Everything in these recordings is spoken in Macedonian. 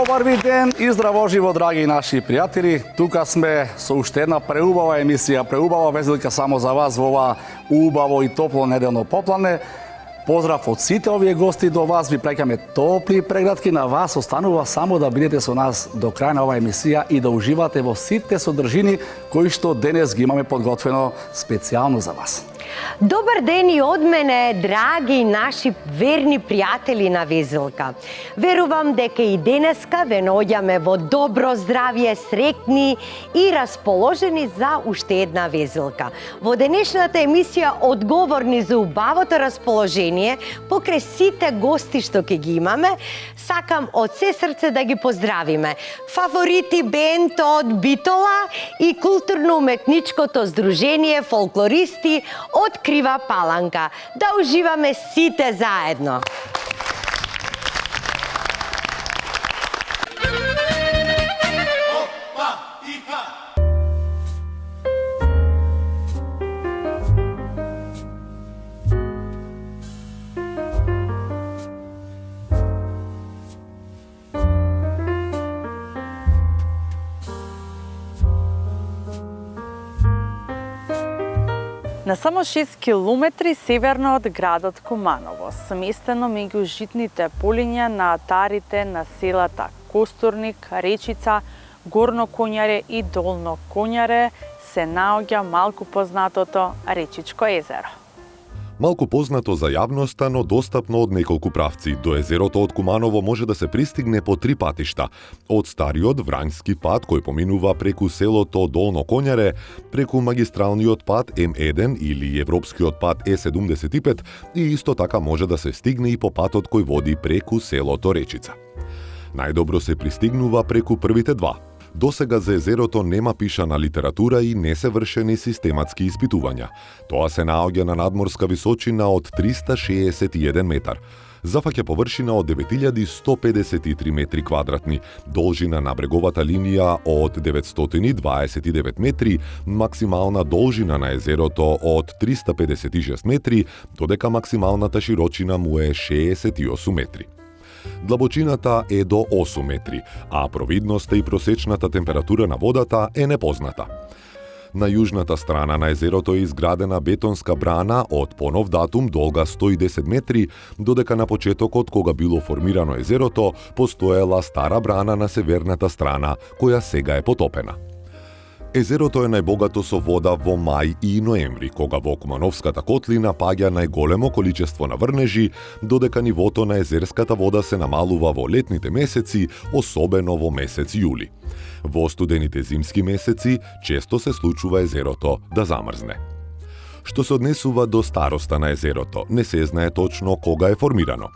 Добар ви ден и здраво живо, драги наши пријатели. Тука сме со уште една преубава емисија, преубава везилка само за вас во ова убаво и топло неделно поплане. Поздрав од сите овие гости до вас, ви прекаме топли прегратки, на вас останува само да бидете со нас до крај на оваа емисија и да уживате во сите содржини кои што денес ги имаме подготвено специјално за вас. Добар ден и од мене, драги наши верни пријатели на Везилка. Верувам дека и денеска ве наоѓаме во добро здравје, среќни и расположени за уште една Везилка. Во денешната емисија одговорни за убавото расположение покрај сите гости што ќе ги имаме, сакам од се срце да ги поздравиме. Фаворити бенд од Битола и културно-уметничкото здружение фолклористи од Крива Паланка. Да уживаме сите заедно. На само 6 километри северно од градот Куманово, сместено меѓу житните полиња на атарите на селата Костурник, Речица, Горно Коњаре и Долно Коњаре, се наоѓа малку познатото Речичко езеро. Малку познато за јавноста, но достапно од неколку правци. До езерото од Куманово може да се пристигне по 3 патишта. Од стариот Врањски пат, кој поминува преку селото Долно Коњаре, преку магистралниот пат М1 или европскиот пат Е75 и исто така може да се стигне и по патот кој води преку селото Речица. Најдобро се пристигнува преку првите два. Досега за езерото нема пишана литература и не се вршени систематски испитувања. Тоа се наоѓа на надморска височина од 361 метар. Зафаќа површина од 9153 метри квадратни, должина на бреговата линија од 929 метри, максимална должина на езерото од 356 метри, додека максималната широчина му е 68 метри. Длабочината е до 8 метри, а провидноста и просечната температура на водата е непозната. На јужната страна на езерото е изградена бетонска брана од понов датум долга 110 метри, додека на почетокот кога било формирано езерото, постоела стара брана на северната страна, која сега е потопена. Езерото е најбогато со вода во мај и ноември, кога во Кумановската котлина паѓа најголемо количество на врнежи, додека нивото на езерската вода се намалува во летните месеци, особено во месец јули. Во студените зимски месеци често се случува езерото да замрзне. Што се однесува до староста на езерото, не се знае точно кога е формирано.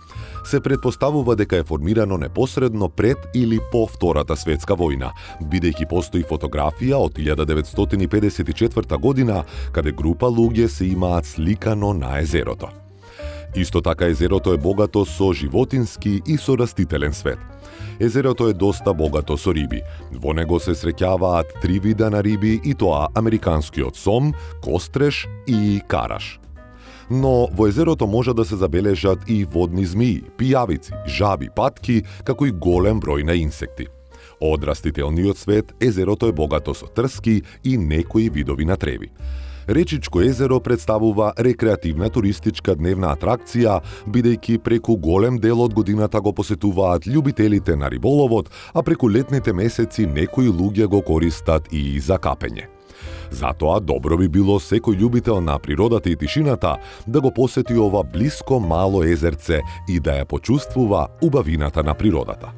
Се претпоставува дека е формирано непосредно пред или по Втората светска војна, бидејќи постои фотографија од 1954 година, каде група луѓе се имаат сликано на езерото. Исто така езерото е богато со животински и со растителен свет. Езерото е доста богато со риби. Во него се среќаваат 3 вида на риби и тоа американскиот сом, костреш и караш. Но во езерото може да се забележат и водни змии, пијавици, жаби, патки, како и голем број на инсекти. Од растителниот свет, езерото е богато со трски и некои видови на треви. Речичко езеро представува рекреативна туристичка дневна атракција, бидејќи преку голем дел од годината го посетуваат љубителите на риболовот, а преку летните месеци некои луѓе го користат и за капење. Затоа добро би било секој љубител на природата и тишината да го посети ова блиско мало езерце и да ја почувствува убавината на природата.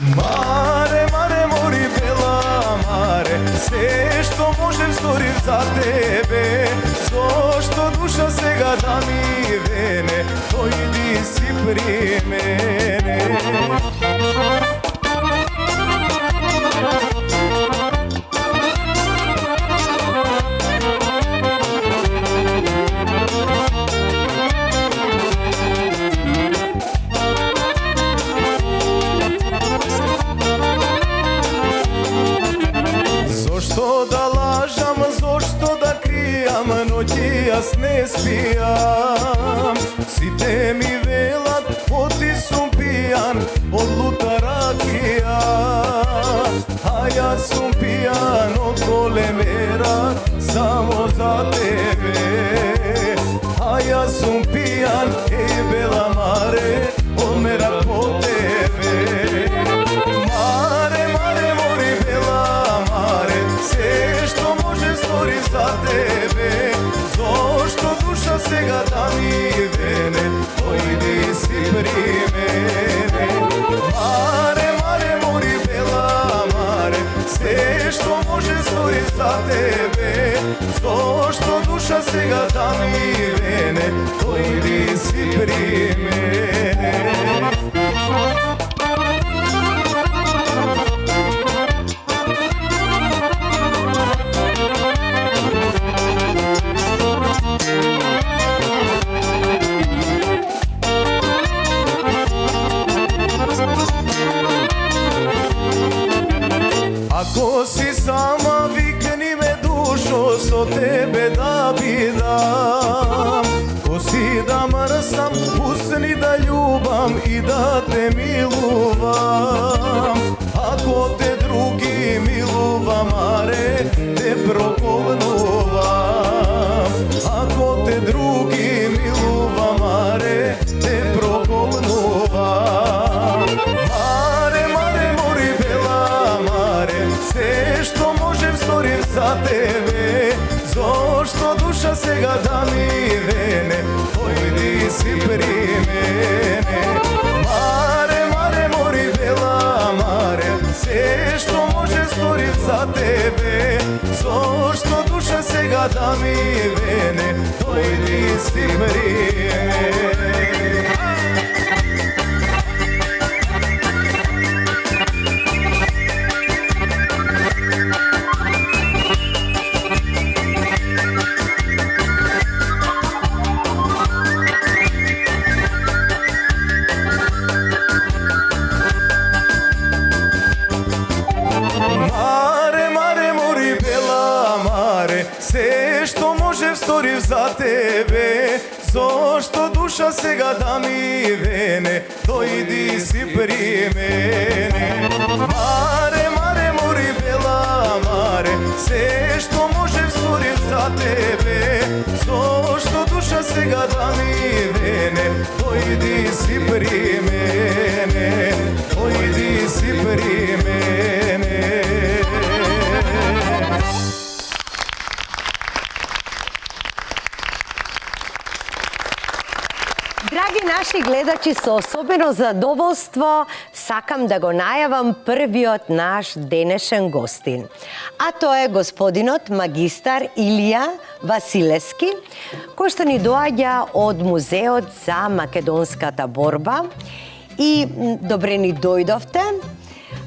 Маре, маре, мори, бела маре, се што можем сторим за тебе. Зошто душа сега да ми вене, дојди си при мене. јас не спијам. Сите ми велат, оти сум пијан од лута ракија, а јас сум пијан од големера само за тебе. А јас сум пијан, еј бела маре, од мерак по тебе. Маре, маре, мори бела маре, се што може стори за тебе. Зошто душа сега да ми вене, дојди си при мене. Маре, маре, мори бела маре, се што може стори за тебе. Зошто душа сега да ми вене, дојди си при мене. Ако си сама, викни ме душо, со тебе да бидам. Ко си да мрсам, пусни да љубам и да те милувам. Ако те други милува, маре, те проколнувам. Ако те други милува, маре, те проколнувам. Маре, маре, мори бела маре, се што можем сторим за тебе. Зошто душа сега да ми вене, дојди си при мене. Маре, маре, мори бела маре, се што може сторим за тебе. Зошто душа сега да ми вене, дојди си при мене. Се што можев сторив за тебе. Зошто душа сега да ми вене, дојди си при мене. Маре, маре, мори бела маре, се што можев сторив за тебе. Зошто душа сега да ми вене, дојди си при мене, дојди си при мене. Драги наши гледачи, со особено задоволство сакам да го најавам првиот наш денешен гостин. А тоа е господинот магистар Илија Василевски, кој што ни доаѓа од Музеот за македонската борба. И добре ни дојдовте.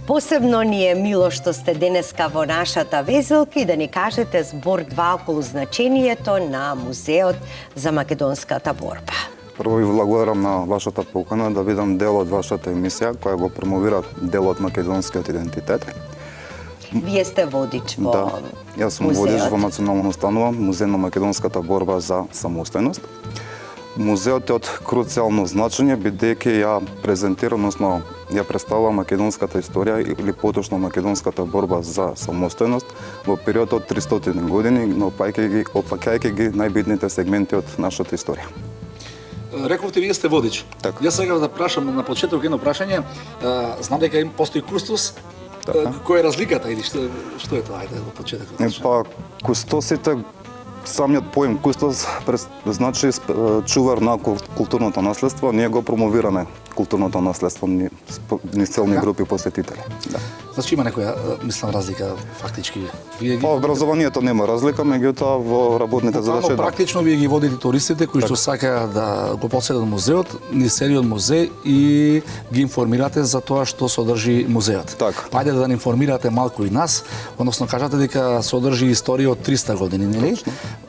Посебно ни е мило што сте денеска во нашата везелка и да ни кажете збор два околу значението на Музеот за македонската борба. Прво ви благодарам на вашата покана да бидам дел од вашата емисија која го промовира делот македонскиот идентитет. Вие сте водич во Да, јас сум водич во Национална установа Музеј на македонската борба за самостојност. Музеот е од круцијално значење бидејќи ја презентира, односно ја представува македонската историја или поточно македонската борба за самостојност во период од 300 години, но опфаќајќи ги најбитните сегменти од нашата историја. Рековте, вие сте водич. Така. Јас сега да прашам на почеток едно прашање. Знам дека им постои кустос. Така. Која е разликата или што е тоа? Ајде во почеток. Па, кустосите, самиот поим кустос значи чувар на културното наследство. Ние го промовираме културното наследство низ целни групи посетители. Да. Значи има некоја, мислам, разлика фактички. Вие ги... Па, образованието нема разлика, меѓутоа во работните задачи да. Практично вие ги водите туристите кои што сакаат да го посетат музеот, ни целиот музеј и ги информирате за тоа што содржи музеот. Така. Ајде да ни информирате малку и нас, односно кажате дека содржи историја од 300 години, нели?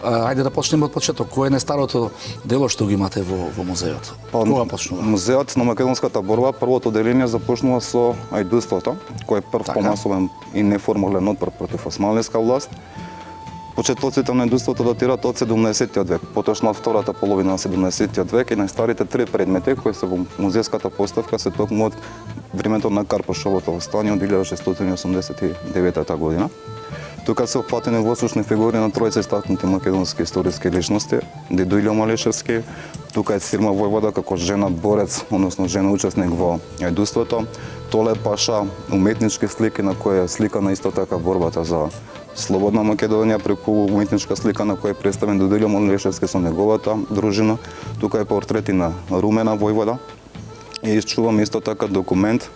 Ајде да почнеме од почеток. Кој е најстарото дело што го имате во музеот? Кога почнува? Музеот на македонската борба, првото деление започнува со ајдуството, кој е прв помасовен и неформален отпор против османлиска власт. Почетоците на индустријата датираат од 17-тиот век, поточно од втората половина на 17-тиот век и најстарите три предмети кои се во музејската поставка се токму од времето на Карпошовото востание од 1689 година. Тука се опфатени воздушни фигури на тројца истакнати македонски историски личности, Дедо Илјо Малишевски, тука е Сирма Војвода како жена борец, односно жена учесник во индустријата, Толе Паша, уметнички слики на која е сликана исто така борбата за слободна Македонија преку уметничка слика на која е представен Дедо Илјо Малишевски со неговата дружина, тука е портрети на Румена Војвода и изчуваме исто така документ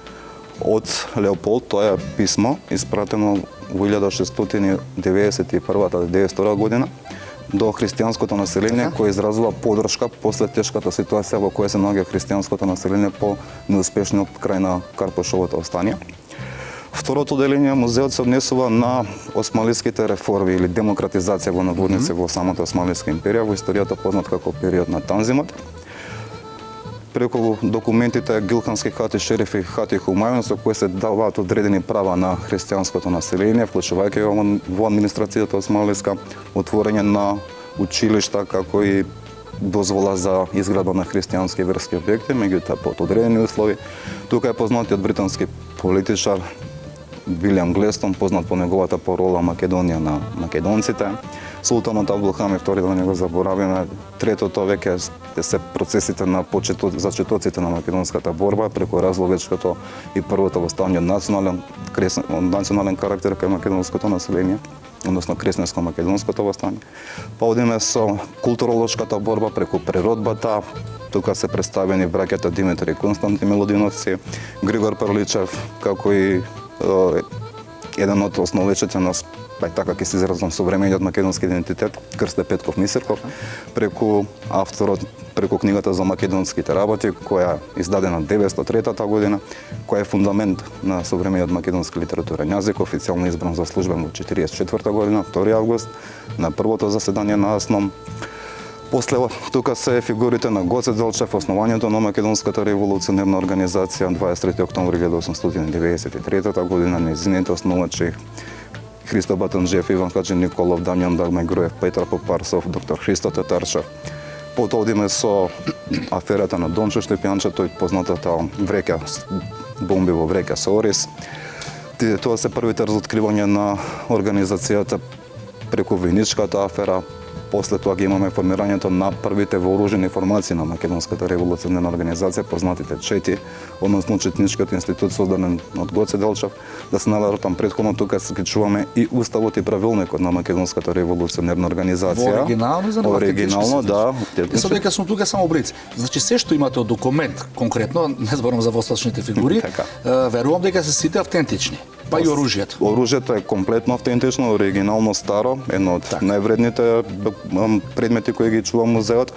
од Леополд, тоа е писмо испратено во 1691-1902 година до христијанското население кој изразува поддршка после тешката ситуација во која се наоѓа христијанското население по неуспешниот крај на Карпошовото востание. Второто делење музеот се однесува на османлиските реформи или демократизација во наводници во самата Османлиска империја, во историјата познат како период на Танзимот. Преку документите Гилхански хати, шерифи, хати Хумајун, со кои се даваат одредени права на христијанското население, вклучувајќи во администрацијата османлиска, отворање на училишта, како и дозвола за изградба на христијански верски објекти, меѓутоа под одредени услови. Тука е познатиот британски политичар Вилијам Глестон, познат по неговата парола Македонија на македонците. Султанот Абдулхамид II, да не го заборавиме, третото веќе се процесите на зачетоците на македонската борба преку разловечкото и првото восстание од национален карактер кај македонското население, односно кресненско-македонското восстание. Па одиме со културолошката борба преку природбата. Тука се представени браќата Димитри и Константин Милодиновци, Григор Парличев, како и еден од основечите на така ќе се изразам современиот македонски идентитет, Крсте Петков Мисирков, преку авторот, преку книгата за македонските работи, која е издадена 903 година, која е фундамент на современиот македонски литературен јазик, официјално избран за службен во 44 година, 2 август, на првото заседание на АСНОМ. После тука се фигурите на Гоце Делчев, основањето на Македонската револуционерна организација 23 октомври 1893 година, нејзините основачи Христо Батанџиев, Иван Хаджи Николов, Дамјан Дагмај Груев, Петар Попарсов, доктор Христо Татарчев. Потоа одиме со аферата на Дончо Штепјанче, тој познатата вреќа, бомби во вреќа со Орис. Тоа се првите разоткривања на организацијата преку војничката афера. После тоа ги имаме формирањето на првите вооружени формации на Македонската револуционерна организација, познатите чети, односно Четничкиот институт создаден од Гоце Делчев. Да се навратам претходно, тука се чуваме и уставот и правилникот на Македонската револуционерна организација. Во оригинално за оригинално, да. И со дека сум тука само брици. Значи се што имате од документ, конкретно, не зборам за восточните фигури, верувам дека се сите автентични. Па и оружјето. Оружјето е комплетно автентично, оригинално старо, едно од највредните предмети кои ги чува музеот,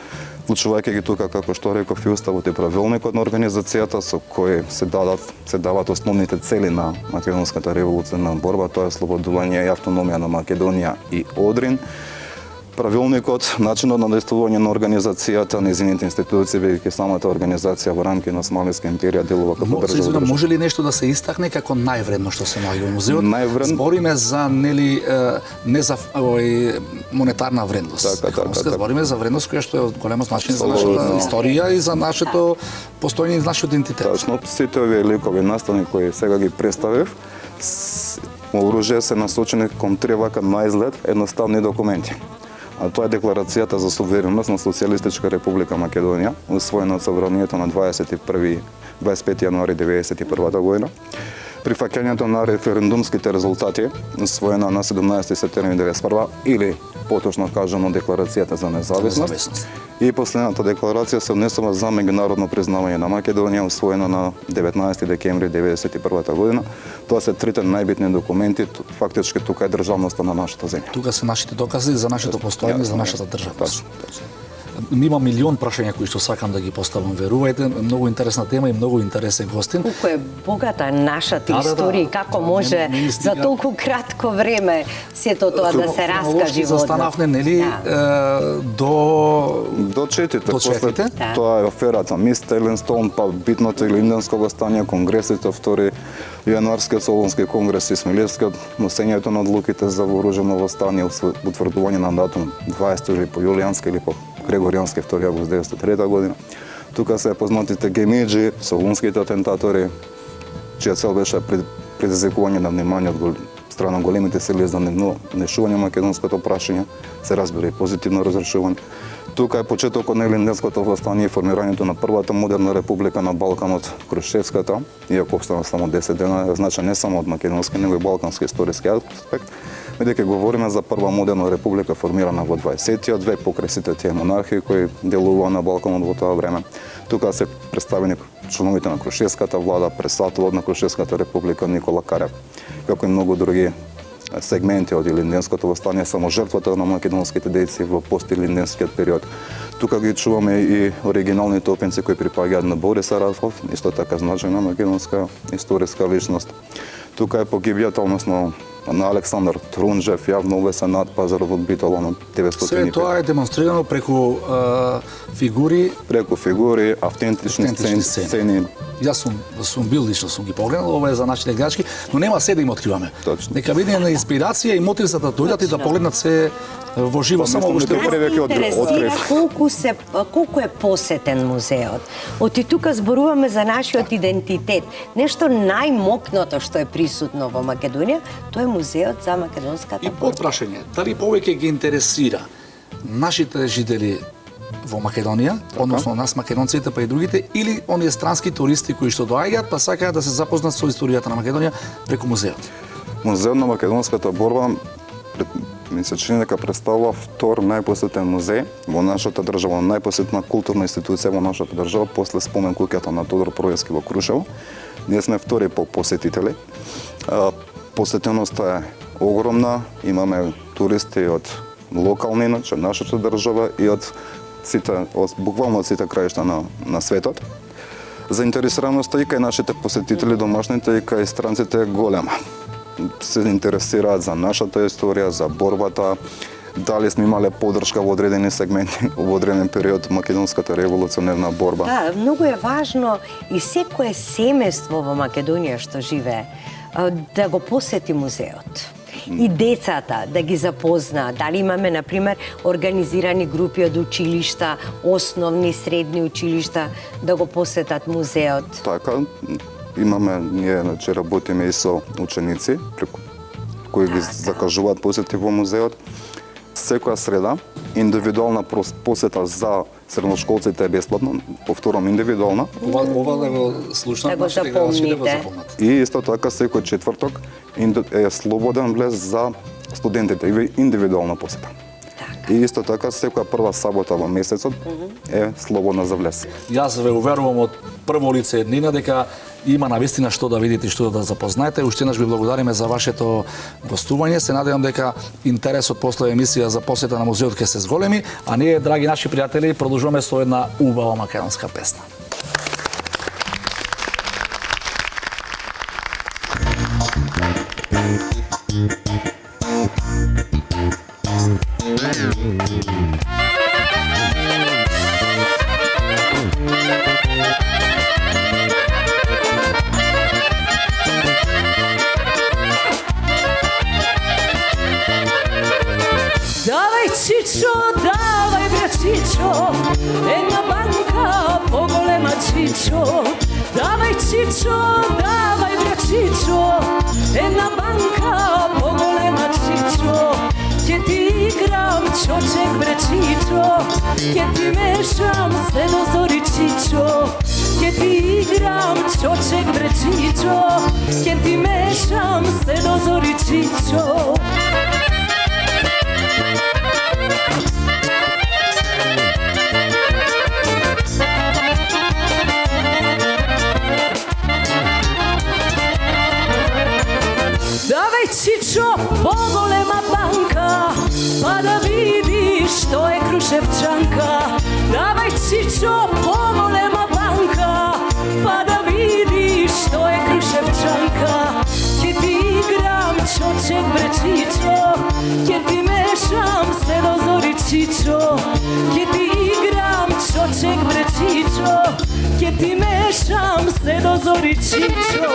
вклучувајќи ги тука, како што реков, и уставот и правилникот на организацијата, со кои се дават основните цели на македонската револуционерна борба, тоа е слободување и автономија на Македонија и Одрин. Правилникот, начинот на действување на организацијата, незините институции, бидејќи самата организација во рамки на Османлиска империја делува како држава. Може ли нешто да се истакне како највредно што се наоѓа во музеот? Збориме за не за монетарна вредност. Збориме за вредност која што е од големо значење за нашата историја и за нашето постоење и за нашиот идентитет. Точно, сите овие ликови настани кои сега ги представив, оружје се насочени кон три вака наизглед едноставни документи. А тоа е Декларацијата за сувереност на Социјалистичка република Македонија, усвоена од Собранието на 25 јануари 1991 година. Прифаќањето на референдумските резултати, усвоена на 17 септември 1991 или поточно кажано Декларацијата за независност. И последната декларација се однесува за меѓународно признавање на Македонија, усвоена на 19 декември 1991 година. Тоа се трите најбитни документи, фактички тука е државноста на нашата земја. Тука се нашите докази за нашето постоење, за нашата државност. Има милион прашања кои што сакам да ги поставам, верувајте, многу интересна тема и многу интересен гостин. Колку е богата нашата историја и како може за толку кратко време сето тоа да се раскажи во застанавме, нели, До четите. четите? Тоа е аферата Мис Еленстоун, па битното Илинденско востание, конгресите, 2 јануарскиот Солунски конгрес и Смилевскиот, носењето на одлуките за вооружено востание, утврдување на датум 20 или по јулијански или по Грегоријански 2 август 1903 година. Тука се познатите гемиџи, солунските атентатори, чија цел беше предизвикување на внимание од страна големите сили за нешување македонското прашање, се разбира и позитивно разрешување. Тука е почетокот на Илинденското востание и формирањето на првата модерна република на Балканот, Крушевската, иако обстана само 10 дена, значи не само од македонски, него и балкански историски аспект, бидејќи говориме за прва модерна република формирана во 20-тиот век покрај сите тие монархии кои делуваа на Балканот во тоа време. Тука се представени членовите на Крушевската влада, председателот на Крушевската република Никола Карев, како и многу други сегменти од Илинденското востание, само жртвата на македонските дејци во постилинденскиот период. Тука ги чуваме и оригиналните опенци кои припаѓаат на Борис Сарафов, исто така значајна македонска историска личност. Тука е погибијата, односно на Александар Трунџев, јавно увесен над Пазаров од Битола на 905. Се тоа е демонстрирано преку фигури, автентични сцени. Јас сум бил лично, сум ги погледнал, ова е за нашите гледачки, но нема се да им откриваме. Точно. Нека биде на инспирација и мотив за да дојдат и да погледнат се во живо, само во што интересира колку е посетен музеот. Оти тука зборуваме за нашиот идентитет. Нешто најмокното што е присутно во Македонија, тоа е музеот за македонската И подпрашање, дали повеќе ги интересира нашите жители во Македонија, односно нас македонците па и другите, или оние странски туристи кои што доаѓаат па сакаат да се запознат со историјата на Македонија преку музеот? Музеот на македонската борба ми се чини дека представува втор најпосетен музеј во нашата држава, најпосетна културна институција во нашата држава после спомен куќата на Тодор Проевски во Крушево. Ние сме втори по посетители. Посетеноста е огромна, имаме туристи од локални, иначе нашата држава и од буквално од сите краишта на светот. Заинтересираноста и кај нашите посетители, домашните и кај странците е голема. Се интересираат за нашата историја, за борбата, дали сме имале поддршка во одредени сегменти во одреден период македонската револуционерна борба. Да, многу е важно и секое семејство во Македонија што живее да го посети музеот. И децата да ги запознаат. Дали имаме, например, организирани групи од училишта, основни, средни училишта, да го посетат музеот? Така, имаме, ние работиме и со ученици, кои ги закажуваат посети во музеот. Секоја среда, индивидуална посета за средношколците е бесплатно, повторам индивидуална. Ова да го слушнат нашите гледачи да го запомнат. И исто така секој четврток е слободен влез за студентите, и индивидуална посета. И исто така секоја прва сабота во месецот е слободна за влез. Јас ве уверувам од прво лице еднина дека има навистина што да видите и што да запознаете. Уште еднаш ви благодариме за вашето гостување. Се надевам дека интересот после емисија за посета на музеот ќе се зголеми, а ние, драги наши пријатели, продолжуваме со една убава македонска песна. Давај чичо, давај бре чичо, една банка поголема чичо. Давај чичо, давај бре чичо, една банка поголема чичо. Ќе ти играм чочек бре чичо, ќе ти мешам се до зори чичо. Ќе ти играм чочек бре чичо, ќе ти мешам се до зори чичо. Давај чичо, поголема банка, па да видиш што е Крушевчанка. Давај чичо, поголема банка, па да видиш што е Крушевчанка. Ќе ти играм чочек бре чичо, ќе ти мешам се до зори чичо. Ќе ти играм чочек бре чичо, ќе ти мешам се до зори чичо.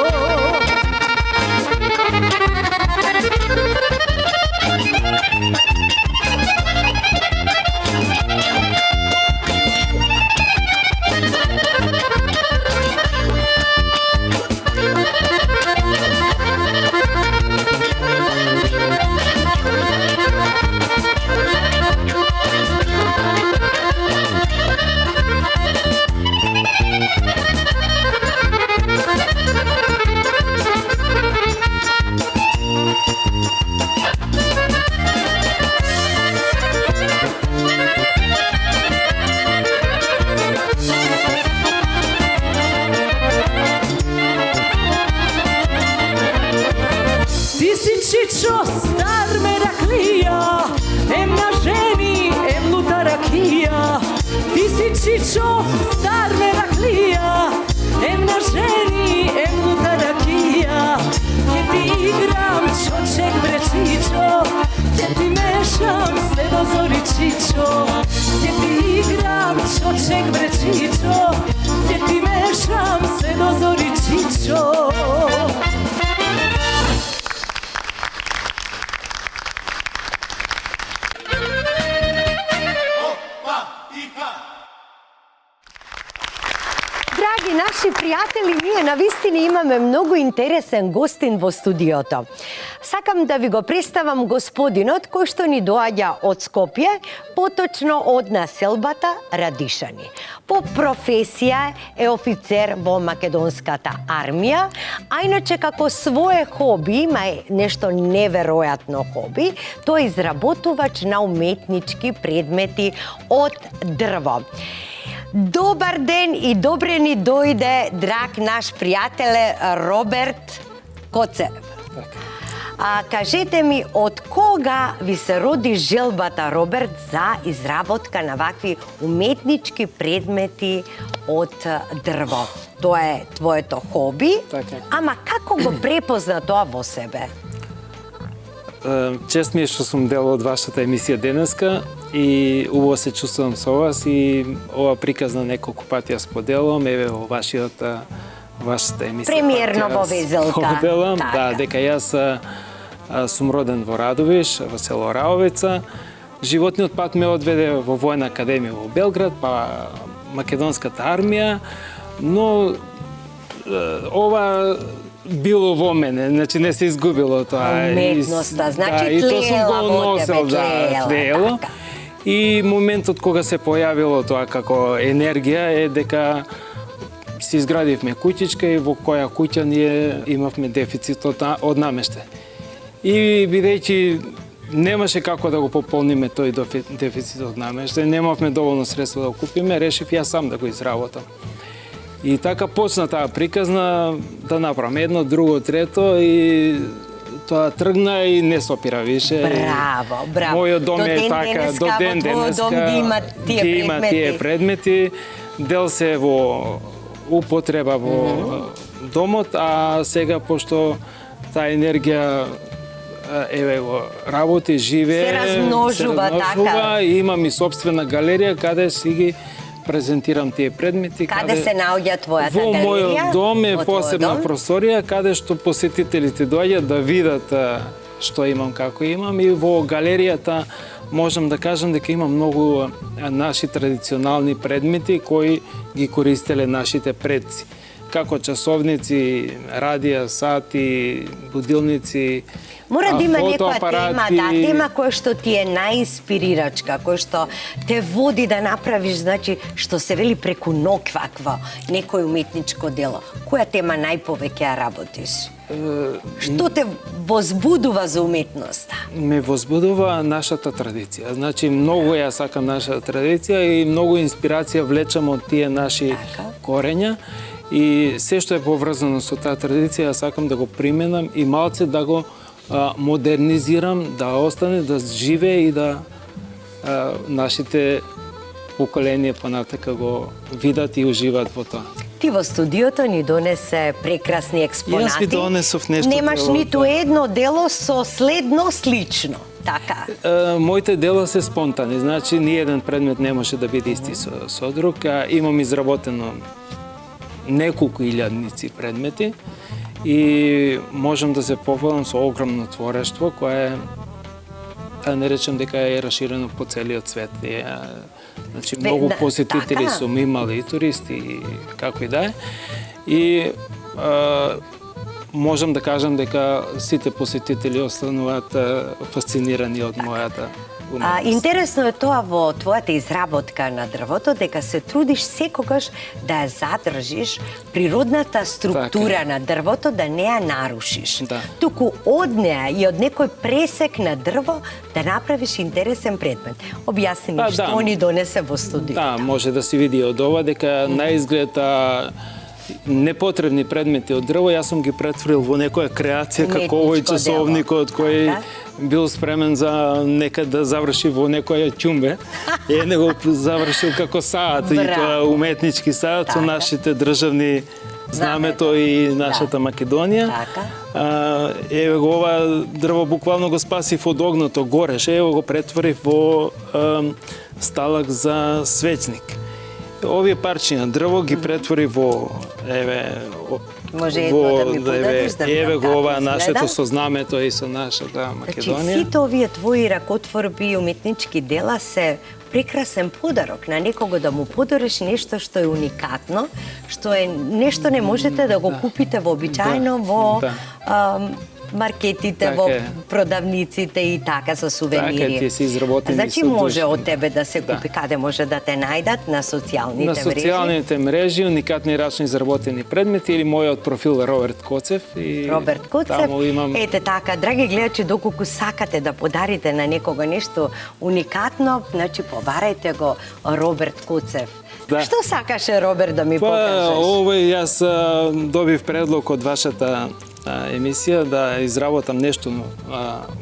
Чичо, стар мераклија, ем на жени, ем лута ракија. Ти си чичо, стар мераклија, ем на жени, ем лута ракија. Ќе ти играм чочек бре чичо, ќе ти мешам се до зори чичо. Ќе ти играм чочек бре чичо, ќе ти мешам се до зори чичо. Драги наши пријатели, ние навистина имаме многу интересен гостин во студиото. Сакам да ви го представам господинот кој што ни доаѓа од Скопје, поточно од населбата Радишани. По професија е офицер во македонската армија, а иначе како свое хоби, има нешто неверојатно хоби, тој е изработувач на уметнички предмети од дрво. Добар ден и добре ни дојде, драг наш пријателе Роберт Коцев. Кажете ми, од кога ви се роди желбата, Роберт, за изработка на вакви уметнички предмети од дрво? Тоа е твоето хоби, ама како го препозна тоа во себе? Чест ми е што сум дел од вашата емисија денеска и убаво се чувствувам со вас и ова приказна неколку пати ја споделувам, еве во вашата емисија. Премиерно во Везелка. Споделам, да, дека јас сум роден во Радовиш, во село Раовица. Животниот пат ме одведе во војна академија во Белград, па македонската армија, но ова било во мене, значи не се изгубило тоа. Уметноста, значи тлела во тебе, тлела. И моментот кога се појавило тоа како енергија е дека се изградивме куќичка и во која куќа ние имавме дефицит од намештај. И бидејќи немаше како да го пополниме тој дефицит од намештај, немавме доволно средства да го купиме, решив јас сам да го изработам. И така почна таа приказна да направам едно, друго, трето и тоа тргна и не се опира више. Браво, браво. Мојот дом е така, до ден денеска ги има тие предмети. Дел се во употреба во домот, а сега пошто таа енергија еве го работи, живее, се размножува така. И имам и собствена галерија каде си ги презентирам тие предмети. Каде се наоѓа твојата галерија? Во мојот дом е посебна просторија каде што посетителите доаѓаат да видат што имам, како имам, и во галеријата можам да кажам дека има многу наши традиционални предмети кои ги користеле нашите предци. Како часовници, радија, сати, будилници, мора да има некоја фотоапарати. тема, тема која што ти е најинспирирачка, која што те води да направиш, значи, што се вели преку ног вакво, некој уметничко дело. Која тема најповеќе ја работиш? Што те возбудува за уметноста? Ме возбудува нашата традиција. Значи, многу ја сакам нашата традиција и многу инспирација влечам од тие наши корења. И се што е поврзано со таа традиција, сакам да го применам и малце да го модернизирам, да остане, да живее и да нашите поколение понатака го видат и уживат во тоа. Ти во студиото ни донесе прекрасни експонати. Јас ви донесов нешто Немаш дело, ниту едно дело со следно слично. Така. Моите дела се спонтани, значи ни еден предмет не може да биде исти со друг. Имам изработено неколку илјадници предмети и можам да се похвалам со огромно творештво кое да не речем дека е раширено по целиот свет. Значи многу посетители така. сум имали и туристи и како и да е. И можам да кажам дека сите посетители остануваат фасцинирани од мојата уметност. Интересно е тоа во твојата изработка на дрвото, дека се трудиш секогаш да ја задржиш природната структура на дрвото, да не ја нарушиш. Да. Туку од неа и од некој пресек на дрво да направиш интересен предмет. Објасни ми што ни донесе во студиото. Да, може да се види од ова дека наизглед непотребни предмети од дрво, јас сум ги претворил во некоја креација како овој часовникот кој бил спремен за некад да заврши во некоја ќумбе. Е, него завршил како саат, и тоа уметнички саат со нашите државни знамето и нашата Македонија. Еве го ова дрво буквално го спасив од огното, гореше, ево го претворив во сталак за свечник. Овие парчи на дрво ги претвори во може едно да ми подариш, да видам еве го како ова изгледа. нашето со знамето и со нашата Македонија. Значи, сите овие твои ракотворби и уметнички дела се прекрасен подарок на некого, да му подариш нешто што е уникатно, што е нешто не можете да го купите вообичаено во маркетите, во продавниците и така со сувенири. Така, тие се изработени. Значи може од тебе да се купи, каде може да те најдат на социјалните мрежи? На социјалните мрежи, уникатни рачно изработени предмети или мојот профил Роберт Коцев. Роберт Коцев. Ете така, драги гледачи, доколку сакате да подарите на некого нешто уникатно, значи побарајте го Роберт Коцев. Што сакаше Роберт да ми покажеш? Овој јас добив предлог од вашата емисија да изработам нешто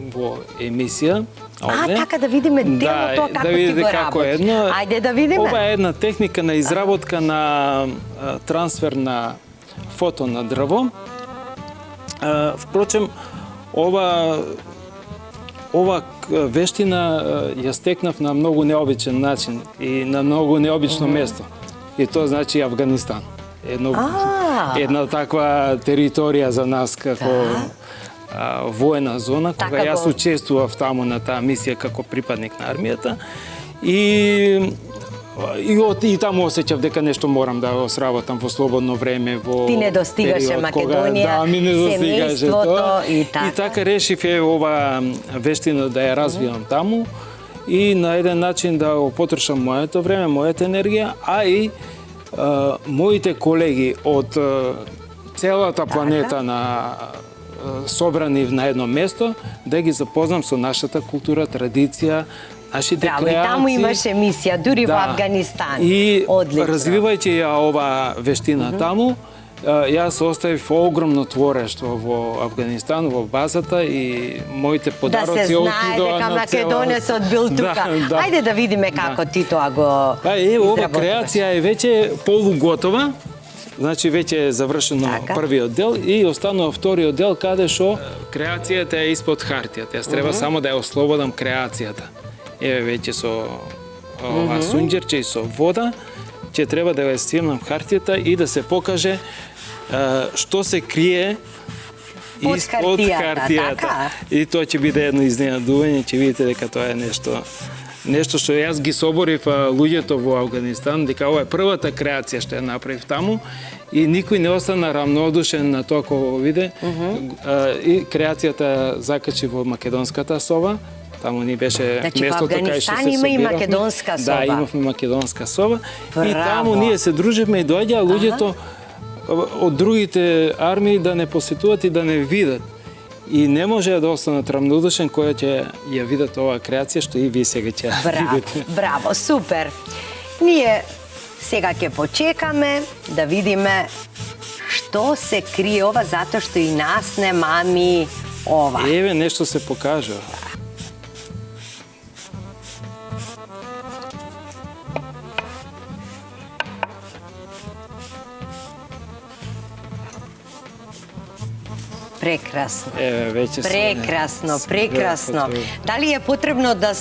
во емисија. Така да видиме делото како ти го работиш. Ајде да видиме. Ова е една техника на изработка на трансфер на фото на дрво. Впрочем, ова вештина ја стекнав на многу необичен начин и на многу необично место. И тоа значи Авганистан. Една таква територија за нас како воена зона, кога јас учествував таму на таа мисија како припадник на армијата и таму осеќав дека нешто морам да го сработам во слободно време, во ти не достигаше Македонија, ми не достигаше тоа. И така решив ова вештина да ја развијам таму и на еден начин да го потрошам моето време, мојата енергија, а и моите колеги од целата планета собрани на едно место, да ги запознам со нашата култура, традиција, нашите креации. И таму имаше емисија, дури во Авганистан. И развивајќи ја ова вештина таму, јас оставив огромно творештво во Авганистан, во базата и моите подароци отидоа на цела... Да се знае дека македонецот бил тука. Ајде да видиме како ти тоа го изработуваш. Ова креација е веќе полуготова, значи веќе е завршено првиот дел и останува вториот дел каде што креацијата е испод хартијата. Јас треба само да ја ослободам креацијата. Еве веќе со ова сунџерче и со вода, ќе треба да ја стирнам хартијата и да се покаже што се крие испод хартијата. И тоа ќе биде едно изненадување, ќе видите дека тоа е нешто што јас ги соборив луѓето во Авганистан, дека ова е првата креација што ја направив таму и никој не остана рамнодушен на тоа кога го виде. И креацијата закачи во македонската соба. Таму ни беше местото кај што се собиравме. Значи во Авганистан има и македонска соба. Да, имавме македонска соба. И таму ние се дружевме и доаѓаа луѓето од другите армии да не посетуваат и да не видат. И не може да останат рамнодушен која ќе ја видат оваа креација што и вие сега ќе видите. Браво, супер. Ние сега ќе почекаме да видиме што се крие ова, затоа што и нас не мами ова. Еве нешто се покажува. Прекрасно. Веќе Прекрасно, прекрасно. Дали е потребно да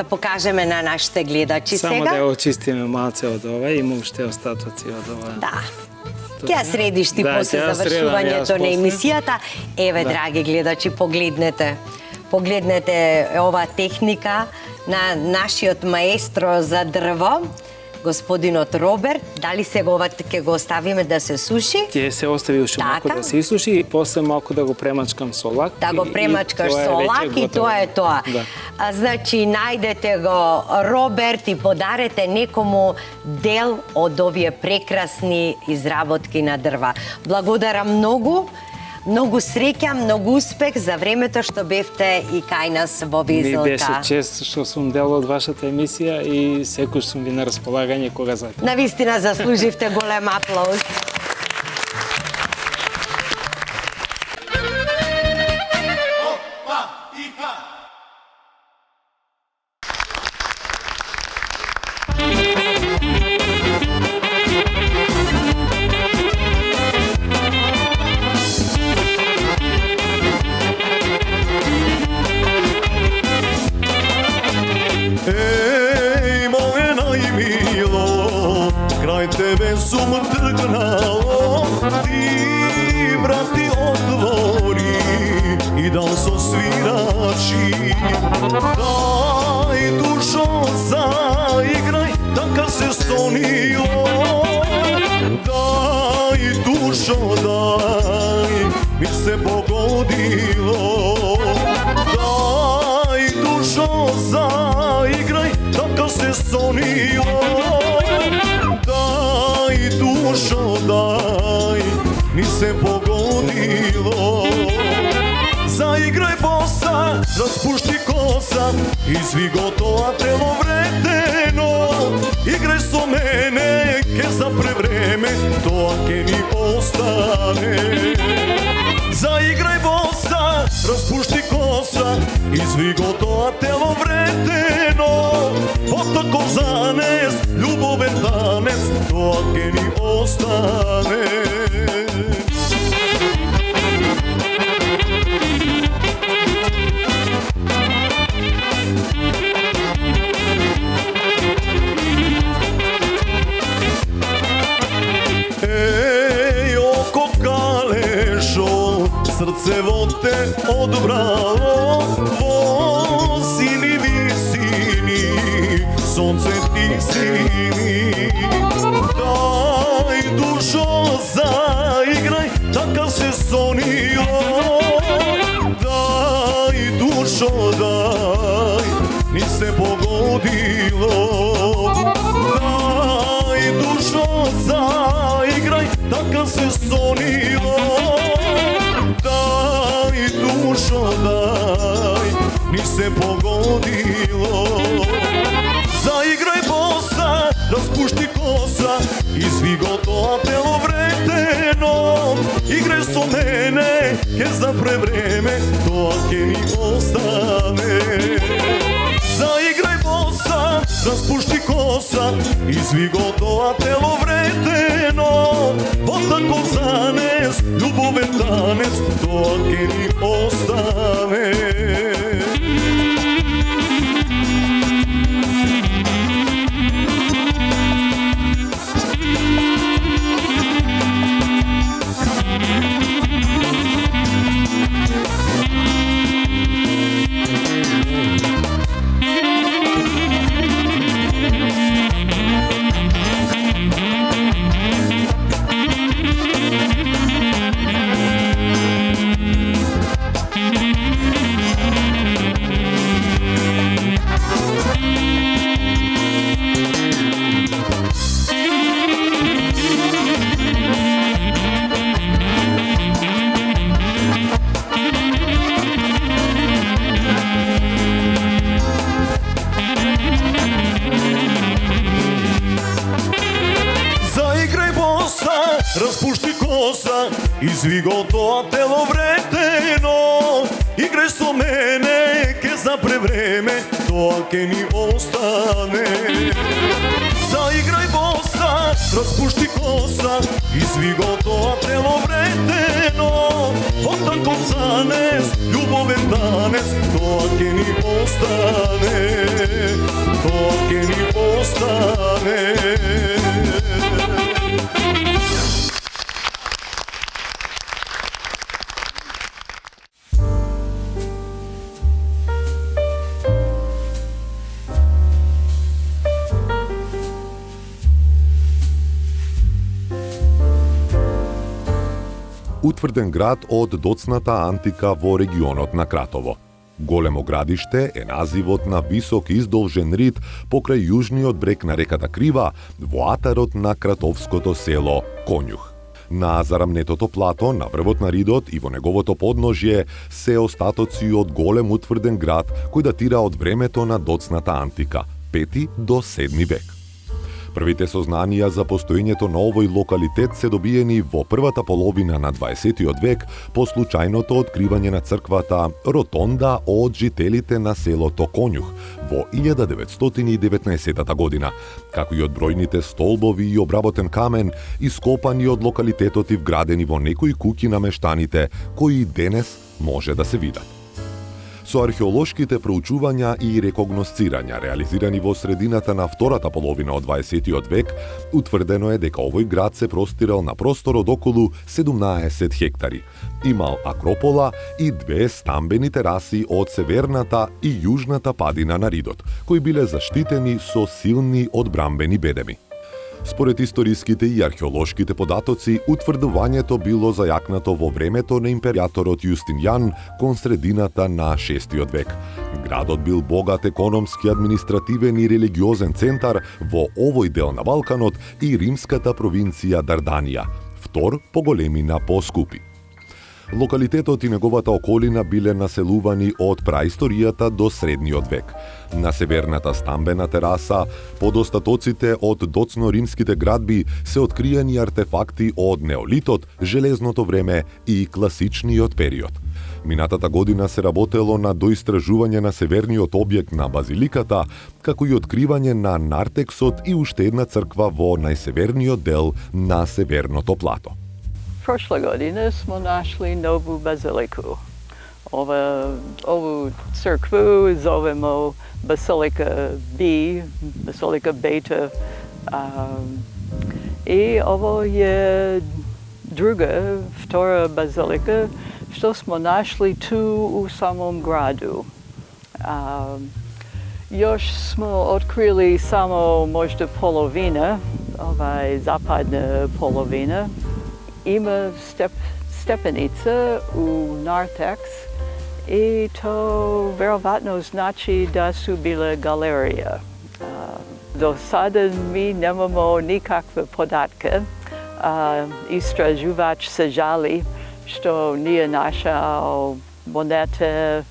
покажеме на нашите гледачи Само сега? да очистиме малце од ова, има уште остатоци од ова. Да. Ќе ја средиш ти Да, после ќе ја завршувањето средам на јас емисијата. Еве, Да. драги гледачи, погледнете. Погледнете ова техника на нашиот маестро за дрво, господинот Роберт. Дали сега ова ќе го оставиме да се суши? Ќе се остави уште малку Така. да се исуши и после малку да го премачкам со лак. Да го премачкаш тоа е со веќе лак и готово. тоа е тоа. Да. Значи, најдете го Роберт и подарете некому дел од овие прекрасни изработки на дрва. Благодарам многу. Многу среќа, многу успех за времето што бевте и кај нас во Ми Везелка. беше чест што сум дел од вашата емисија и секој сум ви на располагање кога сакате. Навистина заслуживте голем аплауз. Ej, moje najmilo, kraj tebe sum trgnalo, ti vrati otvori i dal so svirači. Daj dušo zaigraj, da se sonilo, daj dušo daj, mi se pogodilo. Daj dušo zaigraj, da se sonilo. Daj dušo daj, mi se pogodilo. Zaigraj bosa, raspušti kosa, izvi gotovo telo vreteno. Igraj so mene, ke zapre vreme, to ke mi ostane. Zaigraj bosa, raspušti kosa, izvi gotovo telo vreteno. Potoko zanes, ljuboven tanec, to ke mi ostane. Ej, oko kalešo, srce vo te odbralo, vo sini visini, sonce ti sini. Daj dušo zaigraj, taka se sonilo. Daj dušo daj, ni se pogodilo. Daj dušo zaigraj, taka se sonilo. Daj dušo daj, ni se pogodilo. Zaigraj bosa, raspušti kosa, izvi gotovo telo vreteno. Igraj so mene, ke zapre vreme, to ke mi ostane. Zaigraj bosa, raspušti kosa, izvi gotovo telo vreteno. Potako zanes, ljuboven tanec, to ke mi ostane. Raspušti kosa, izvi gotovo telo vreteno. Igraj so mene, ke zapre vreme, to ke mi ostane. Zaigraj bosa, raspušti kosa, izvi gotovo telo vreteno. Potako копцанец, љубовен танец, тоа ќе ни остане, тоа ќе ни остане. Утврден град од доцната антика во регионот на Кратово. Големо градиште е називот на висок издолжен рид покрај јужниот брег на реката Крива во атарот на кратовското село Конјух. На зарамнетото плато на врвот на ридот и во неговото подножје се остатоци од голем утврден град кој датира од времето на доцната антика, 5 до 7 век. Првите сознанија за постоењето на овој локалитет се добиени во првата половина на 20 век по случајното откривање на црквата Ротонда од жителите на селото Конјух во 1919 година, како и од бројните столбови и обработен камен ископани од локалитетот и вградени во некои куќи на мештаните кои денес може да се видат. Со археолошките проучувања и рекогносцирања реализирани во средината на втората половина од 20 век, утврдено е дека овој град се простирал на простор од околу 17 хектари. Имал акропола и 2 стамбени тераси од северната и јужната падина на ридот, кои биле заштитени со силни одбрамбени бедеми. Според историските и археолошките податоци, утврдувањето било зајакнато во времето на императорот Јустинијан кон средината на 6 век. Градот бил богат економски, административен и религиозен центар во овој дел на Балканот и римската провинција Дарданија, втор по големина по Скупи. Локалитетот и неговата околина биле населувани од праисторијата до средниот век. На северната стамбена тераса, под остатоците од доцно-римските градби се откриени артефакти од неолитот, железното време и класичниот период. Минатата година се работело на доистражување на северниот објект на базиликата, како и откривање на нартексот и уште една црква во најсеверниот дел на северното плато. Prošle godine smo našli novu baziliku. Ovu crkvu zovemo Basilika B, Basilika Beta. I ovo je druga, vtora bazilika što smo našli tu u samom gradu. Još smo otkrili samo možda polovina, zapadna polovina. Има степеница у нартекс и то веројатно значи да су биле галерија. До сада ми немамо никаква податка. Истражувач се жали што не нашао монета,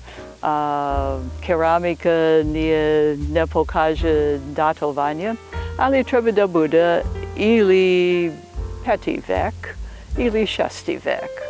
керамика не покаже датување, али треба да биде или 5 век, или 6 век.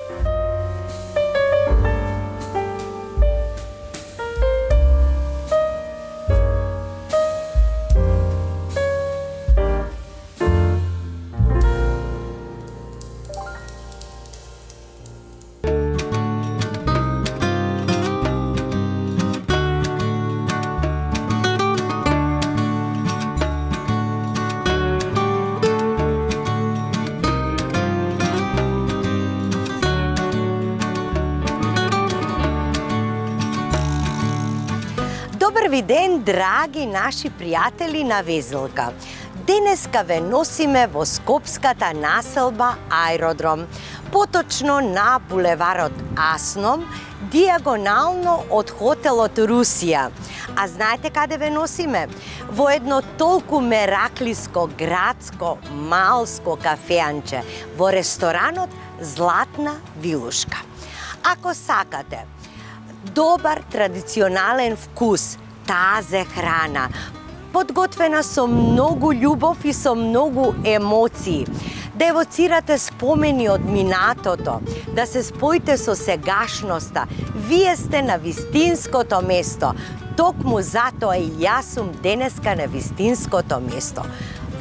Добар ден, драги наши пријатели на Везелка. Денеска ве носиме во скопската населба Аеродром, поточно на булеварот Асном, дијагонално од хотелот Русија. А знаете каде ве носиме? Во едно толку мераклиско, градско, малско кафеанче, во ресторанот Златна Вилушка. Ако сакате добар традиционален вкус, тазе храна, подготвена со многу љубов и со многу емоции, да евоцирате спомени од минатото, да се споите со сегашноста, вие сте на вистинското место. Токму затоа и јас сум денеска на вистинското место.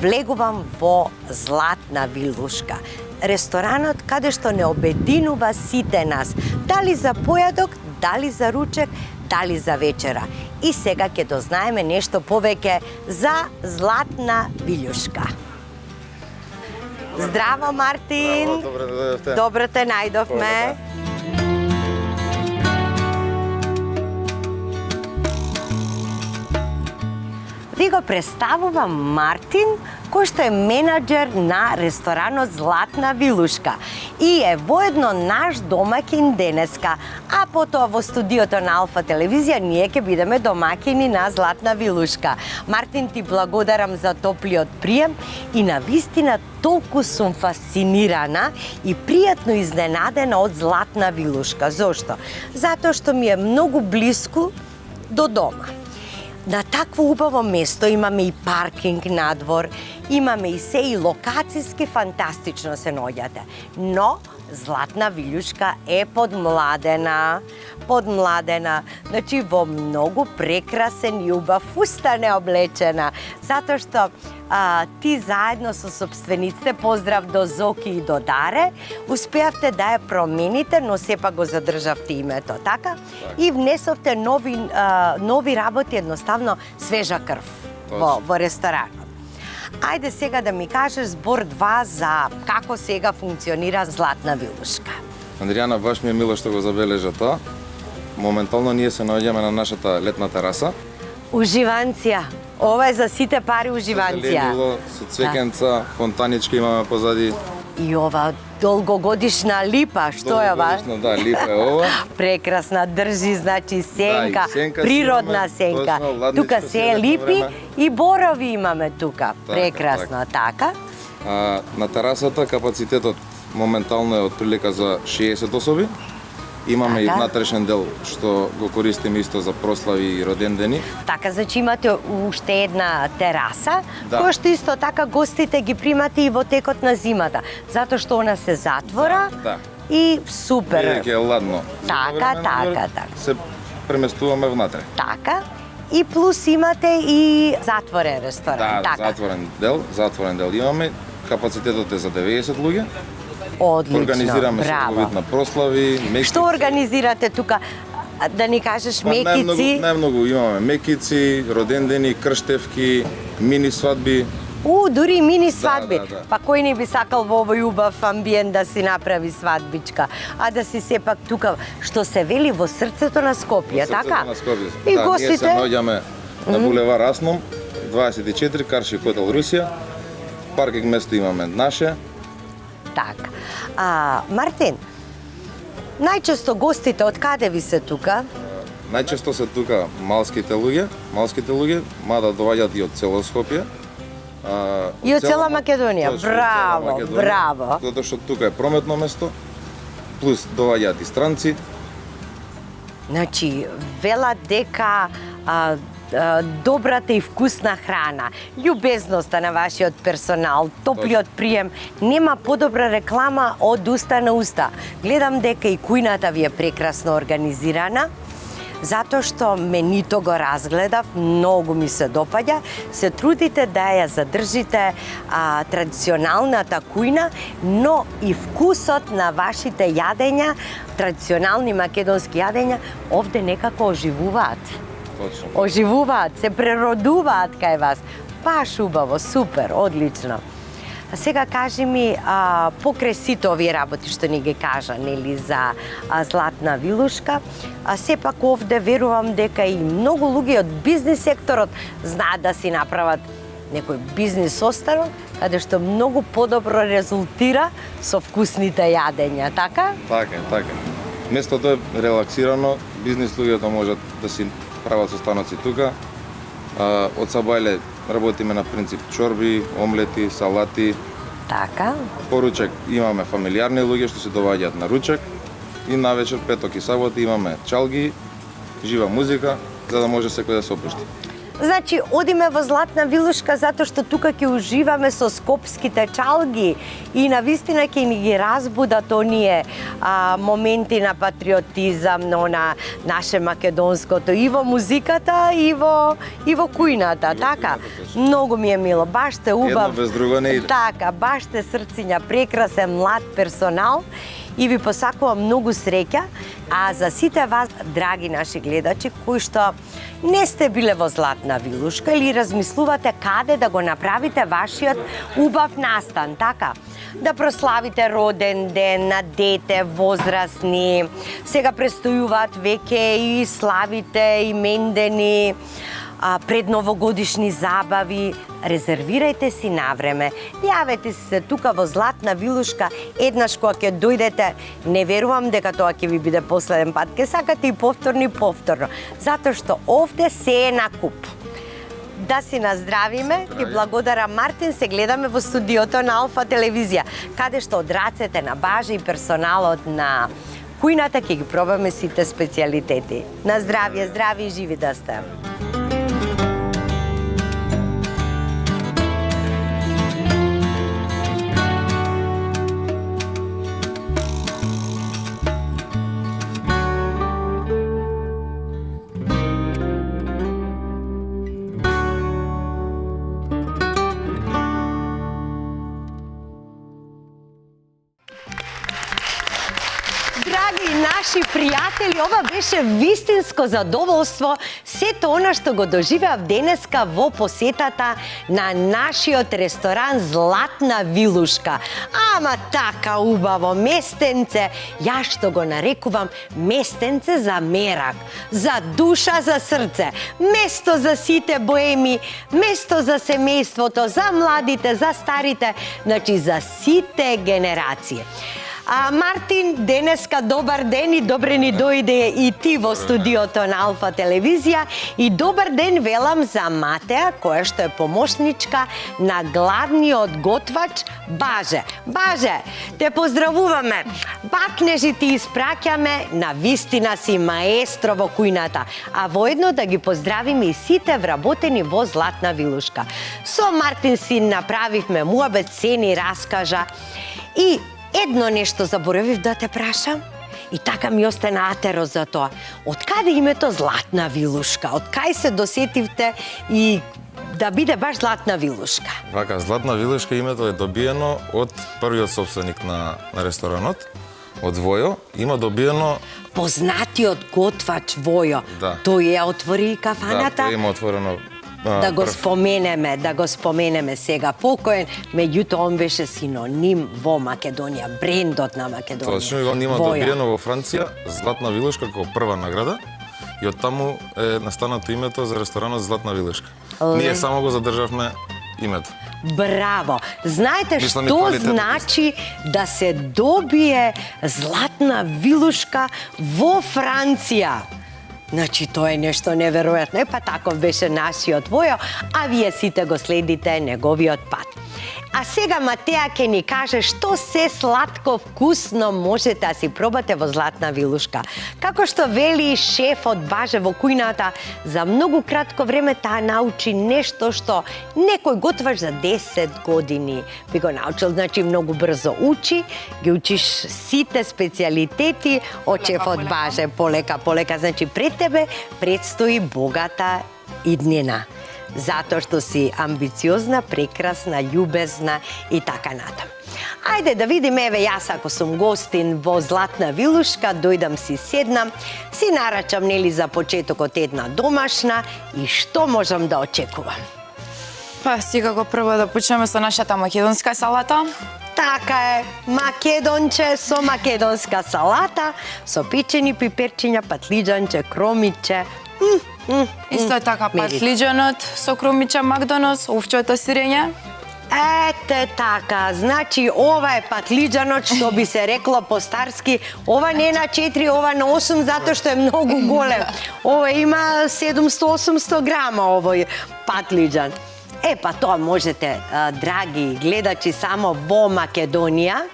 Влегувам во Златна Вилушка. ресторанот каде што не обединува сите нас. Дали за појадок, дали за ручек, дали за вечера. И сега ќе дознаеме нешто повеќе за Златна Вилјушка. Здраво, Мартин! Добре да дојдовте. Добро те најдовме. Ви го представувам Мартин, кој што е менаџер на ресторанот Златна Вилушка и е воедно наш домаќин денеска. А потоа во студиото на Алфа телевизија ние ќе бидеме домаќини на Златна Вилушка. Мартин, ти благодарам за топлиот прием и на вистина толку сум фасцинирана и пријатно изненадена од Златна Вилушка. Зошто? Затоа што ми е многу блиску до дома. На такво убаво место имаме и паркинг надвор, имаме и се и локацијски фантастично се наоѓате. Но Златна Вилјушка е подмладена, значи во многу прекрасен и убав фустан е облечена, затоа што ти заедно со собствениците, поздрав до Зоки и до Даре, успеавте да ја промените, но сепак го задржавте името, така? И внесовте нови работи, едноставно свежа крв во ресторанот. Ајде сега да ми кажеш збор два за како сега функционира Златна Вилушка. Андријана, баш ми е мило што го забележа тоа. Моментално ние се наоѓаме на нашата летна тераса. Уживанција. Ова е за сите пари уживанција. Зеленило, со цвекенца, фонтанички имаме позади. И ова долгогодишна липа, што е ова? Долгогодишна, да, липа е ова. Прекрасна, држи, значи сенка, Да, и сенка природна си имаме, сенка. точно, ладничко Тука си се е летно липи време. и борови имаме тука. Прекрасно, така. На терасата капацитетот моментално е отприлика за 60 особи. Имаме и Така. внатрешен дел што го користиме исто за прослави и родендени. Така, значи имате уште една тераса, Да. која што исто така гостите ги примате и во текот на зимата, затоа што она се затвора Да. и супер. Бидејќи е ладно. Така, Време така. Се преместуваме внатре. Така. И плюс имате и затворен ресторан. Да, така. затворен дел имаме. Капацитетот е за 90 луѓе. Одлично, Организираме браво. секој вид на прослави, мекици. Што организирате тука? Да ни кажеш Па, мекици? Најмногу имаме мекици, родендени, крштевки, мини свадби. Дури и мини свадби. да. Па кој не би сакал во овој убав амбиент да си направи свадбичка, а да си сепак тука, што се вели во срцето на Скопје, така? На Скопје. И да, гостите? ние се наоѓаме на булевар Асном, 24, Карши хотел Русија. Паркинг место имаме наше. Така. Мартин, најчесто гостите од каде ви се тука? Најчесто се тука малските луѓе, мада доаѓаат и од цело Скопје. И од цела Македонија. Точно, од цела Браво, Македонија, браво. Затоа што тука е прометно место, плюс доаѓаат и странци. Значи, велат дека добрата и вкусна храна, љубезноста на вашиот персонал, топлиот прием, нема подобра реклама од уста на уста. Гледам дека и кујната ви е прекрасно организирана, затоа што менито го разгледав, многу ми се допаѓа, се трудите да ја задржите традиционалната кујна, но и вкусот на вашите јадења, традиционални македонски јадења, овде некако оживуваат. Точно. Оживуваат, се преродуваат кај вас. Баш убаво, супер, одлично. А сега кажи ми, покрај сите овие работи што ни ги кажа, нели, за Златна Вилушка, сепак овде верувам дека и многу луѓе од бизнис секторот знаат да си направат некој бизнис останок, каде што многу подобро резултира со вкусните јадења, така? Така. Местото е релаксирано, бизнис луѓето можат да си прават состаноци тука. Од сабајле работиме на принцип чорби, омлети, салати. Така. По ручек имаме фамилиарни луѓе што се доаѓаат на ручек. И навечер, петок и сабота имаме чалги, жива музика, за да може секој да се опушти. Значи, одиме во Златна Вилушка затоа што тука ќе уживаме со скопските чалги и навистина ќе ни ги разбудат оние моменти на патриотизам, на наше македонското и во музиката и во кујната, така? Многу ми е мило, баш сте убав. Едно без друго не иде. Така, баш сте срциња, прекрасен млад персонал и ви посакувам многу среќа, а за сите вас, драги наши гледачи, кои што не сте биле во Златна Вилушка или размислувате каде да го направите вашиот убав настан, така? Да прославите роден ден на дете, возрастни, сега престојуваат веќе и славите, имендени, предновогодишни забави, резервирајте си навреме. Јавете се тука во Златна Вилушка, еднаш кога ќе дојдете, не верувам дека тоа ќе ви биде последен пат, ќе сакате и повторно, затоа што овде се е на куп. Да си наздравиме, ти благодарам Мартин, се гледаме во студиото на Алфа телевизија, каде што од рацете на Баже и персоналот на кујната ќе ги пробаме сите специјалитети. На здравје, здрави и живи да сте. Драги наши пријатели, ова беше вистинско задоволство сето она што го доживеав денеска во посетата на нашиот ресторан Златна Вилушка. Ама така убаво местенце, јас што го нарекувам местенце за мерак, за душа, за срце, место за сите боеми, место за семејството, за младите, за старите, значи за сите генерации. Мартин, денеска добар ден и добре ни дојде и ти во студиото на Алфа телевизија и добар ден велам за Матеа, која што е помошничка на главниот готвач Баже. Баже, те поздравуваме. Бакнежи ти испраќаме, на вистина си маестро во кујната, а воедно да ги поздравиме и сите вработени во Златна Вилушка. Со Мартин си направивме муабет, се ни раскажа и едно нешто заборавив да те прашам и така ми остана атеро за тоа. Од каде името Златна Вилушка? Од кај се досетивте и да биде баш Златна Вилушка? Вака, Златна Вилушка името е добиено од првиот собственик на ресторанот, од Војо. Има добиено познатиот готвач Војо. Да. Тој ја отвори кафаната. Да, тој има отворено да го споменеме сега покоен, меѓутоа он беше синоним во Македонија, брендот на Македонија. Точно, он има добиено во Франција Златна Вилушка како прва награда и од таму е настанато името за ресторанот Златна Вилушка. Ние само го задржавме името. Браво! Знаете што значи да се добие Златна Вилушка во Франција? Значи, тоа е нешто неверојатно. Па таков беше нашиот Војо, а вие сите го следите неговиот пат. А сега Матеа ќе ни каже што се сладко вкусно можете да си пробате во Златна Вилушка. Како што вели шефот Баже во кујната, за многу кратко време таа научи нешто што некој готваш за 10 години би го научил. Значи, многу брзо учи, ги учиш сите специјалитети од шефот Баже. Полека. Значи, пред тебе предстои богата иднина. Затоа што си амбициозна, прекрасна, љубезна и така натам. Ајде да видиме, еве јас ако сум гостин во Златна Вилушка, дојдам си седнам, си нарачам нели за почетокот една домашна и што можам да очекувам? Па, сега го прво да почнеме со нашата македонска салата. Така е, македонче со македонска салата, со печени пиперчиња, патлиџанче, кромиче. Исто така патлиџанот со кромиче Макдонос, овчето сирење. Ете така, значи ова е патлиџанот што би се рекло по-старски. Ова не е на 4, ова на 8, затоа што е многу голем. Ова има 700-800 грама овој патлиџан. Па тоа можете, драги гледачи, само во Македонија.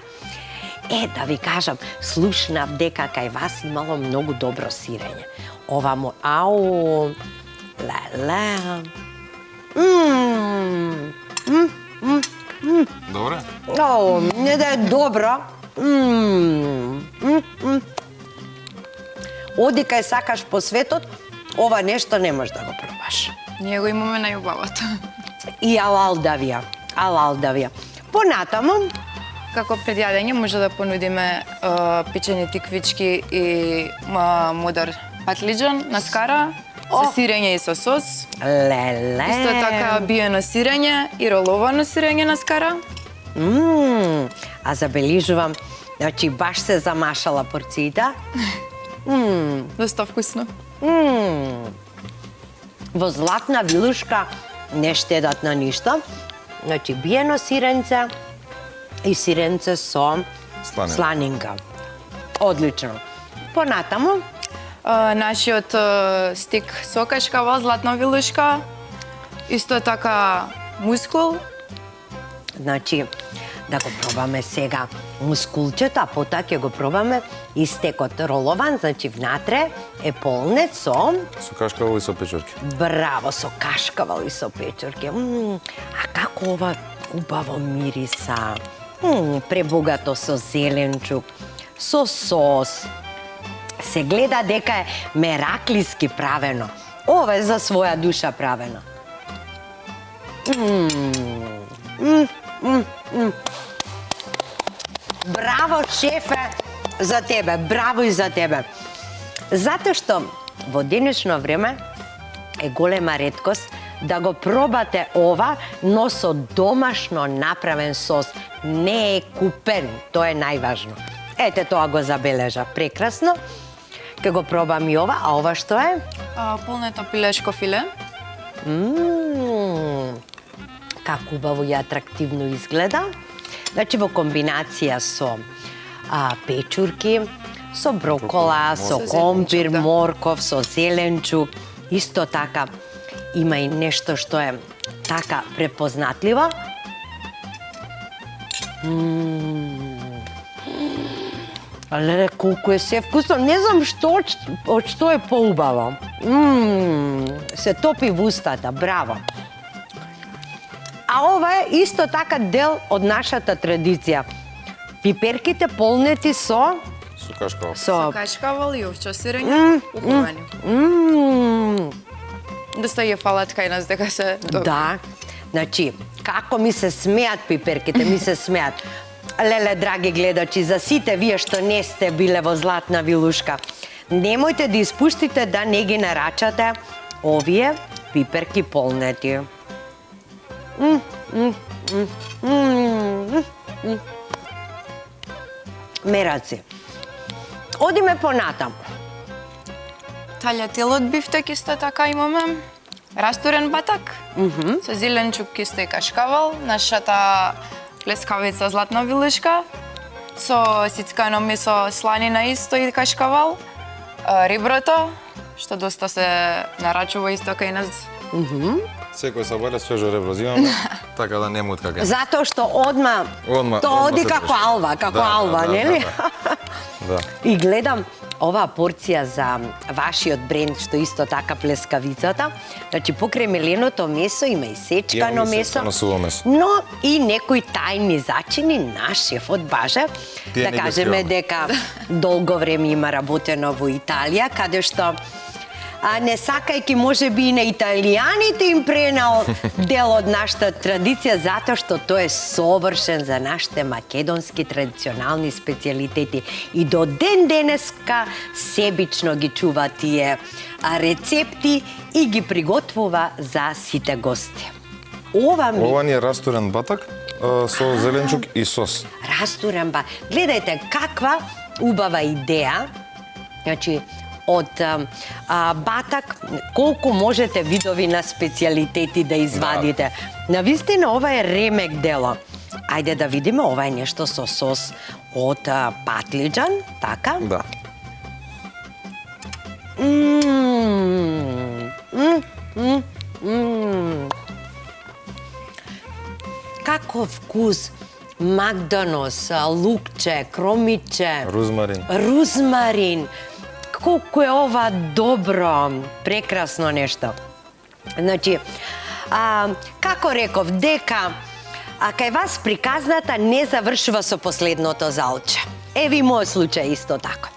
Да ви кажам, слушнав дека кај вас имало многу добро сирење. Ова Леле. Добре? О, не да е добро. Оди кај сакаш по светот, ова нешто не можеш да го пробаш. Ние го имаме најубавото. И алалдавија. Понатаму, Како предјадење може да понудиме печени тиквички и мудар патлиџан на скара, со сирење и со сос. леле. Исто така биено сирење и роловано сирење на скара. А забележувам, значи баш се замашала порцијата. Доста вкусно. Во Златна вилушка не штедат на ништо. Значи биено сиренце и сиренце со сланинка. Одлично. Понатаму, Нашиот стик со кашкавал, Златна вилушка, исто така мускул. значи да го пробаме сега мускулчето, а потоа ќе го пробаме и стекот ролован, значи внатре е полнет со Со кашкавал и со печурки. браво, со кашкавал и со печурки. А како ова убаво мириса. Пребогато со зеленчук, со сос. Се гледа дека е мераклиски правено. Ова е за своја душа правено. Браво, шефе, за тебе. Браво и за тебе. Затоа што во денешно време е голема реткост да го пробате ова, но со домашно направен сос. Не е купен, тоа е најважно. Ете, тоа го забележа. Прекрасно. Ке го пробам и ова, а ова што е? Полнето пилешко филе. Како убаво и атрактивно изгледа. Значи во комбинација со печурки, со брокола, со компир, да. морков, со зеленчук. Исто така има и нешто што е така препознатливо. Леле, колку е се вкусно. Не знам од што е поубаво. Се топи во устата, браво. А ова е исто така дел од нашата традиција. Пиперките полнети со кашкавал. Со кашкавал и овче сирење, укувани. Доста ја фалат кај нас дека се добри. Да, значи, како ми се смеат пиперките, ми се смеат. Леле, драги гледачи, за сите вие што не сте биле во Златна вилушка, немојте да испуштите да не ги нарачате овие пиперки полнети. Мераци. Одиме понатаму. Талјателот бифтек исто така имаме. Растурен батак, со зеленчук исто и кашкавал, нашата плескавица Златна вилушка, со сицкано месо сланина исто и кашкавал, реброто, што доста се нарачува исто кај нас. Секој сабајле свежо ребро зимаме, така да не мутка кај. Затоа што одма тоа оди се како алва, нели? Да. И гледам оваа порција за вашиот бренд, што исто така плескавицата. Значи, покрај меленото месо има и сечкано месо, но и некои тајни зачини на шефот Баже. Да кажеме дека долго време има работено во Италија, каде што не сакајќи може би и на италијаните им пренал дел од нашата традиција, затоа што тој е совршен за нашите македонски традиционални специјалитети. И до ден денеска себично ги чува тие рецепти и ги приготвува за сите гости. Ова ни е растурен батак со зеленчук и сос. Растурен батак. Гледајте каква убава идеја. Значи, од батак, колку можете видови на специјалитети да извадите. Навистина, ова е ремек дело. Ајде да видиме, ова е нешто со сос од патлиџан, така? Да. Каков вкус! Макдонос, лукче, кромиче, Рузмарин. Колку е ова добро, прекрасно нешто. Значи, како реков, дека кај вас приказната не завршува со последното залче. Еви и мојот случај исто така.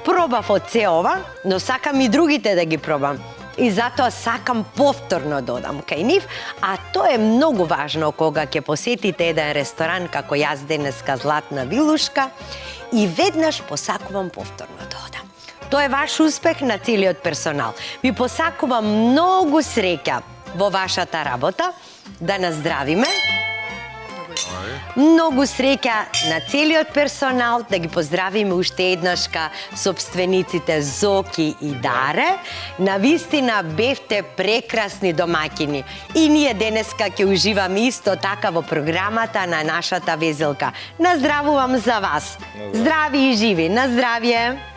Пробав од се ова, но сакам и другите да ги пробам. И затоа сакам повторно да одам кај нив, а тоа е многу важно кога ќе посетите еден ресторан како јас денеска Златна Вилушка и веднаш посакувам повторно да одам. Тоа е ваш успех на целиот персонал. Ви посакувам многу среќа во вашата работа, да наздравиме. Многу среќа на целиот персонал, да ги поздравиме уште еднашка собствениците Зоки и Даре. Навистина бевте прекрасни домаќини. И ние денеска ќе уживаме исто така во програмата на нашата везелка. Наздравувам за вас. Здрави и живи. На здравје.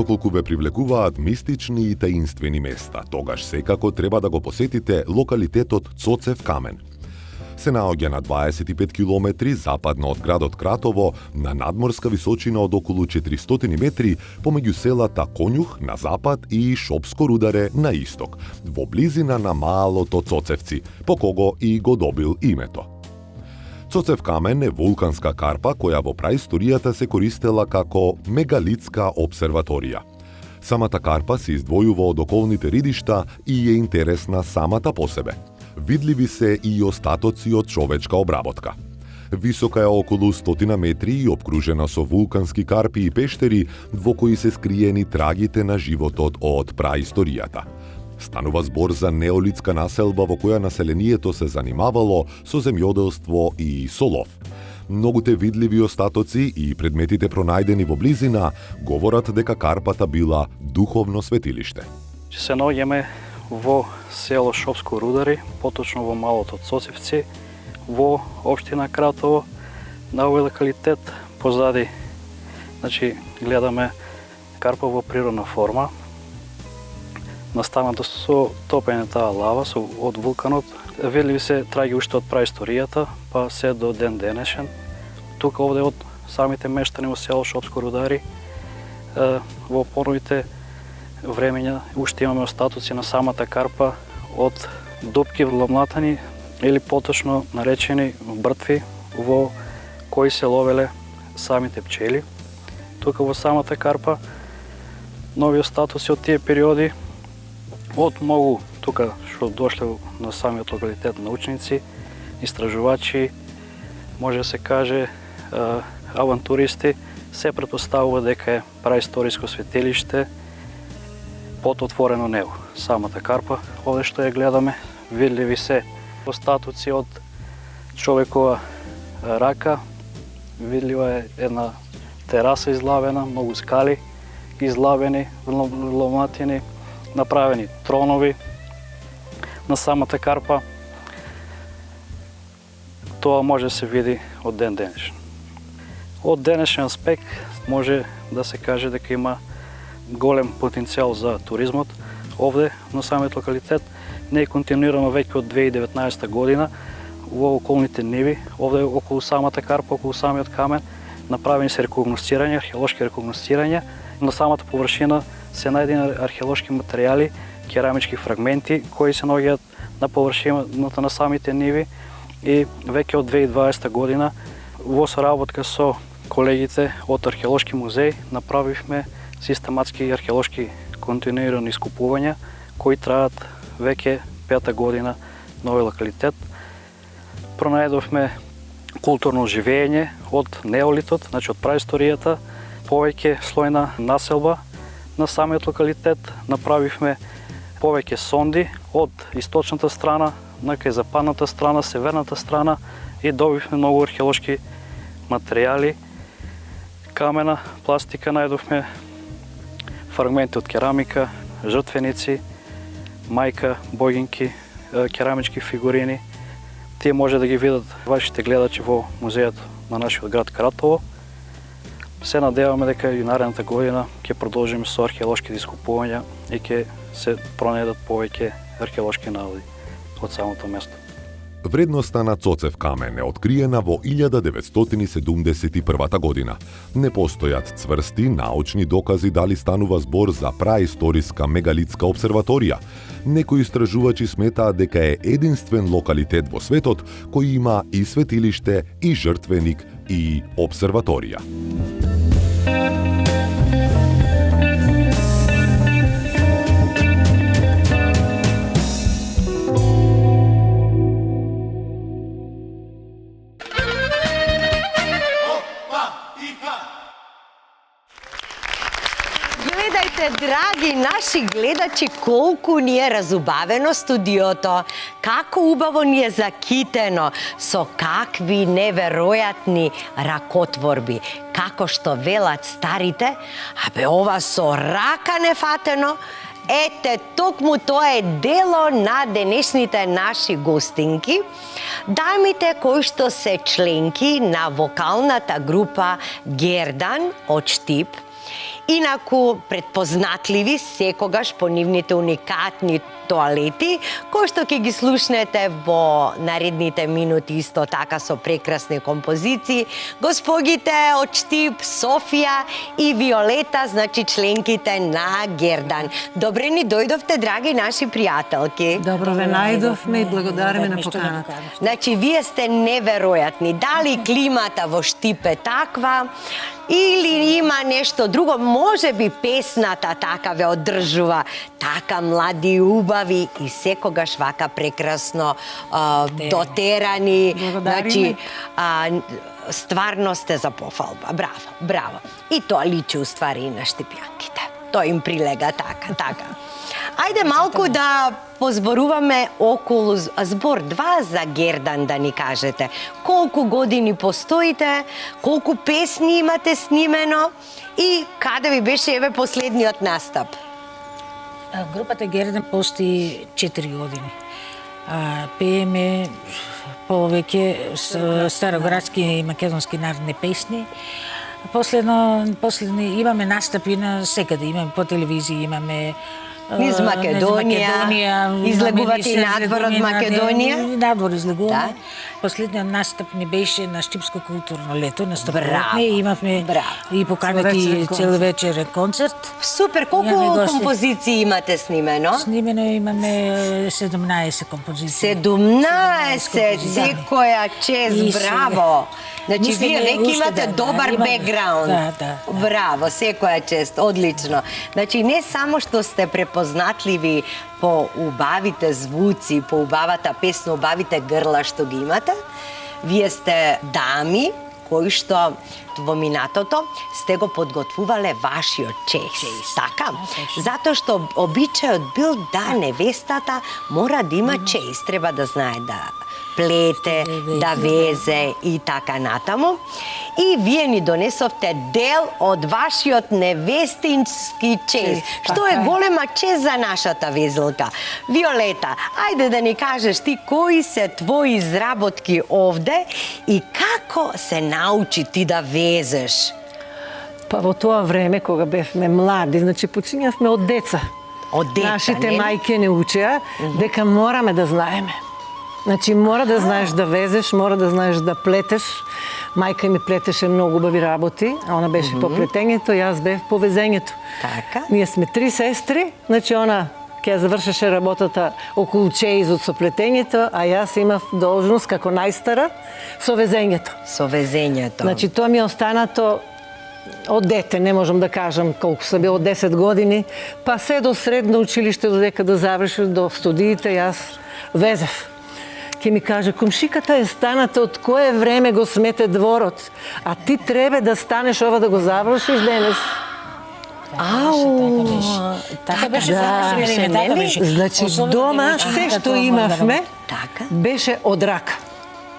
Доколку ве привлекуваат мистични и таинствени места, тогаш секако треба да го посетите локалитетот Цоцев камен. Се наоѓа на 25 километри западно од градот Кратово, на надморска височина од околу 400 метри, помеѓу селата Конјух на запад и Шопско Рударе на исток, во близина на малото Цоцевци, по кого и го добил името. Цоцев камен е вулканска карпа која во праисторијата се користела како мегалитска обсерваторија. Самата карпа се издвојува од околните ридишта и е интересна самата по себе. Видливи се и остатоци од човечка обработка. Висока е околу 100 метри и обкружена со вулкански карпи и пештери во кои се скриени трагите на животот од праисторијата. Станува збор за неолитска населба во која населението се занимавало со земјоделство и со лов. Многуте видливи остатоци и предметите пронајдени во близина говорат дека карпата била духовно светилиште. Се наоѓаме во село Шопско Рудари, поточно во малото Цоцевци, во општина Кратово, на овој локалитет позади, гледаме карпа во природна форма, настаната со топење таа лава од вулканот. Видливи се траги уште од праисторијата, па се до ден денешен. Тука овде од самите мештани во село Шопско Рудари, во поновите времења уште имаме остатоци на самата карпа од дупки вламнатани или поточно наречени бртви во кои се ловеле самите пчели. Тука во самата карпа нови остатоци од тие периоди од многу тука што дошле на самиот локалитет научници, истражувачи, може да се каже авантуристи, се претпоставува дека е праисториско светилиште под отворено небо. Самата карпа, овде што ја гледаме, видливи се остатоци од човекова рака, видлива е една тераса излавена, многу скали излавени, ломатини, направени тронови на самата карпа. Тоа може да се види од ден денешен. Од денешен аспект може да се каже дека има голем потенцијал за туризмот овде на самиот локалитет. Не е континуирано веќе од 2019 година во околните ниви, овде околу самата карпа, околу самиот камен, направени се рекогносцирања, археолошки рекогносцирања. На самата површина се најдени археолошки материјали, керамички фрагменти кои се наоѓаат на површината на самите ниви и веќе од 2020 година во соработка со колегите од Археолошки музеј направивме систематски археолошки континуирани искупувања кои траат веќе 5-та година на овој локалитет. Пронајдовме културно живење од неолитот, од праисторијата, повеќе слојна населба на самиот локалитет. Направивме повеќе сонди од источната страна на кај западната страна, северната страна и добивме многу археолошки материјали, камена, пластика, најдовме фрагменти од керамика, жртвеници, мајка, богинки, керамички фигурини. Тие може да ги видат вашите гледачи во музејот на нашиот град Кратово. Се надеваме дека и наредната година ќе продолжиме со археолошки искупувања и ќе се пронајдат повеќе археолошки наоди од самото место. Вредноста на Цоцев камен е откриена во 1971 година. Не постојат цврсти научни докази дали станува збор за праисториска мегалитска обсерваторија. Некои истражувачи сметаат дека е единствен локалитет во светот кој има и светилиште, и жртвеник, и обсерваторија. Драги наши гледачи, колку ни е разубавено студиото, како убаво ни е закитено, со какви неверојатни ракотворби, како што велат старите, ова со рака нефатено. Ете, токму тоа е дело на денешните наши гостинки, дамите кои што се членки на вокалната група Гердан од Штип. Инаку предпознатливи секогаш по нивните уникатни тоалети, кои што ќе ги слушнете во наредните минути исто така со прекрасни композиции. Госпогите од Штип, Софија и Виолета, значи членките на Гердан. Добре ни дојдовте, драги наши пријателки. Добро ве најдовме и благодариме на поканата. Значи, вие сте неверојатни. Дали климата во Штип е таква, Или има нешто друго, може би песната така ве одржува, така млади и убави и секогаш вака прекрасно дотерани. Значи, стварно сте за пофалба. Браво, браво. И тоа личи уствари и на Штипјанките. Тоа им прилега така. Ајде малку да позборуваме околу збор 2 за Гердан, да ни кажете. Колку години постоите, колку песни имате снимено и каде ви беше еве последниот настап? Групата Гердан постои 4 години. Пееме повеќе староградски и македонски народни песни. Последно имаме настапи на секаде, имаме по телевизија, имаме низ Македонија, излегувате и надвор од Македонија? Надвор излегуваме. Последниот настап ни беше на Штипско културно лето, настапувавме и имавме и поканети целовечерен концерт. Супер, колку композиции имате снимено? Снимено имаме 17 композиции. 17, секоја чест, браво! Значи, вие веќе имате добар бекграунд. Браво, секоја чест, одлично. Значи, не само што сте препознатливи по убавите звуци, по убавата песна, убавите грла што ги имате, вие сте дами кои што во минатото сте го подготвувале вашиот чест. Така? Затоа што обичајот бил да невестата мора да има чест, треба да знае да плете, да везе и така натаму. И вие ни донесовте дел од вашиот невестински чест, што е голема чест за нашата везелка. Виолета, ајде да ни кажеш ти кои се твои изработки овде и како се научи ти да везеш? Па во тоа време кога бевме млади, значи почињавме од деца. Од деца, нашите мајки не учеа дека мораме да знаеме. Значи, мора да знаеш да везеш, мора да знаеш да плетеш. Мајка ми плетеше многу убави работи, а она беше по плетењето, јас бев по везењето. Така? Ние сме 3 сестри, значи она ќе завршеше работата околу чеизот со плетењето, а јас имав должност како најстара со везењето. Со везењето. Значи, тоа ми е останато од дете, не можам да кажам колку сам бил, од 10 години, па се до средно училиште, додека да заврши, до студиите, јас везев. Ке ми каже, комшиката е станата од кое време го смете дворот, а ти треба да станеш ова да го завршиш денес. Така беше. Значи, дома се што имавме беше од рака.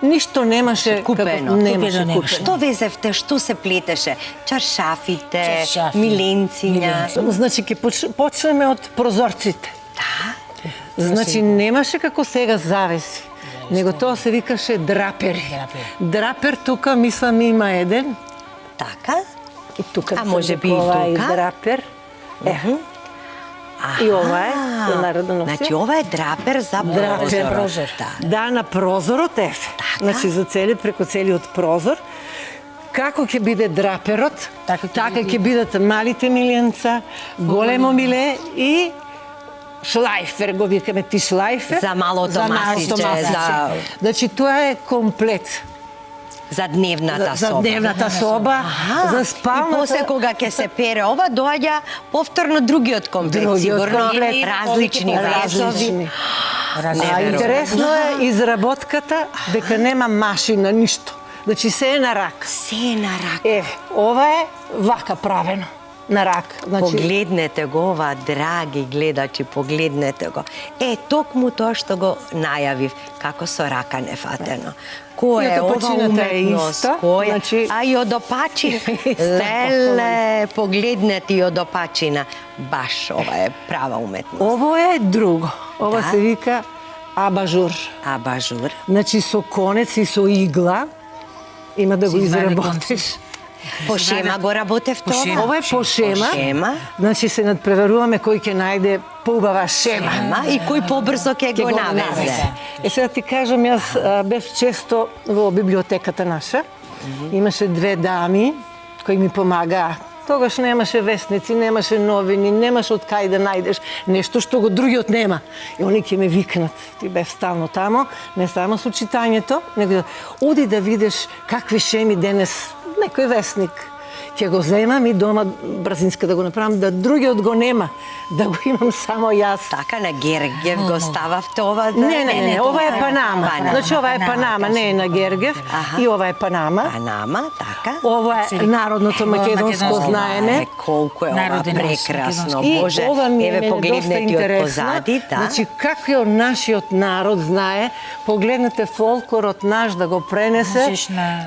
Ништо немаше купено. Немаше. Што везевте, што се плетеше? Чаршафите, миленциња. Значи, ќе почнеме од прозорците. Значи, немаше како сега завеси, него тоа се викаше драпери. Драпер тука, мислам, има еден. Така? И тука а може би и тука? Драпер. И ова е, за народно носи. Значи, ова е драпер за прозор. Да, на прозорот е. Значи, за преку целиот прозор. Како ќе биде драперот, така ќе бидат малите миленца, големо миле и шлајфер, го викаме ти шлајфер. За малото масиче. Значи, тоа е комплет. За дневната соба. За дневната соба, за спалната. И после кога ќе се пере ова, доаѓа повторно другиот комплет. Сигурно различни везови. Интересно е изработката дека нема машина, ништо. Значи, се е на рак. Се е на рак. Еве, ова е вака правено. На рак. Значи... Погледнете го ова, драги гледачи, погледнете го. Токму тоа што го најавив, како со рака нефатено. Кој е ова уметност? Кој е? А и одопачина. Леле, погледнете и одопачина. Баш ова е права уметност. Ово е друго. Ова се вика абажур. Абажур. Значи со конец и со игла има да го изработиш. По шема го работев тоа? Ова е по шема. Значи се надпреваруваме кој ќе најде поубава шема. И кој побрзо ќе го навезе. Сега ти кажам, јас бев често во библиотеката наша. Имаше 2 дами кои ми помагаа. Тогаш немаше вестници, немаше новини, немаше од кај да најдеш нешто што го другиот нема. И они ќе ме викнат. Ти бев стално тамо, не само со читањето, него оди да видиш какви шеми денес некој вестник ќе го земам и дома брзинска да го направам, да другиот го нема, да го имам само јас. Така на Гергев го стававте ова? Не, ова е Панама. Значи ова е Панама, не е на Гергев. И ова е Панама. Панама, така. Ова е народното македонско знаене. Колку е ова прекрасно, Боже. Ова ми Еве погледнете од позади, да. Значи како нашиот народ знае, погледнете фолклорот наш да го пренесе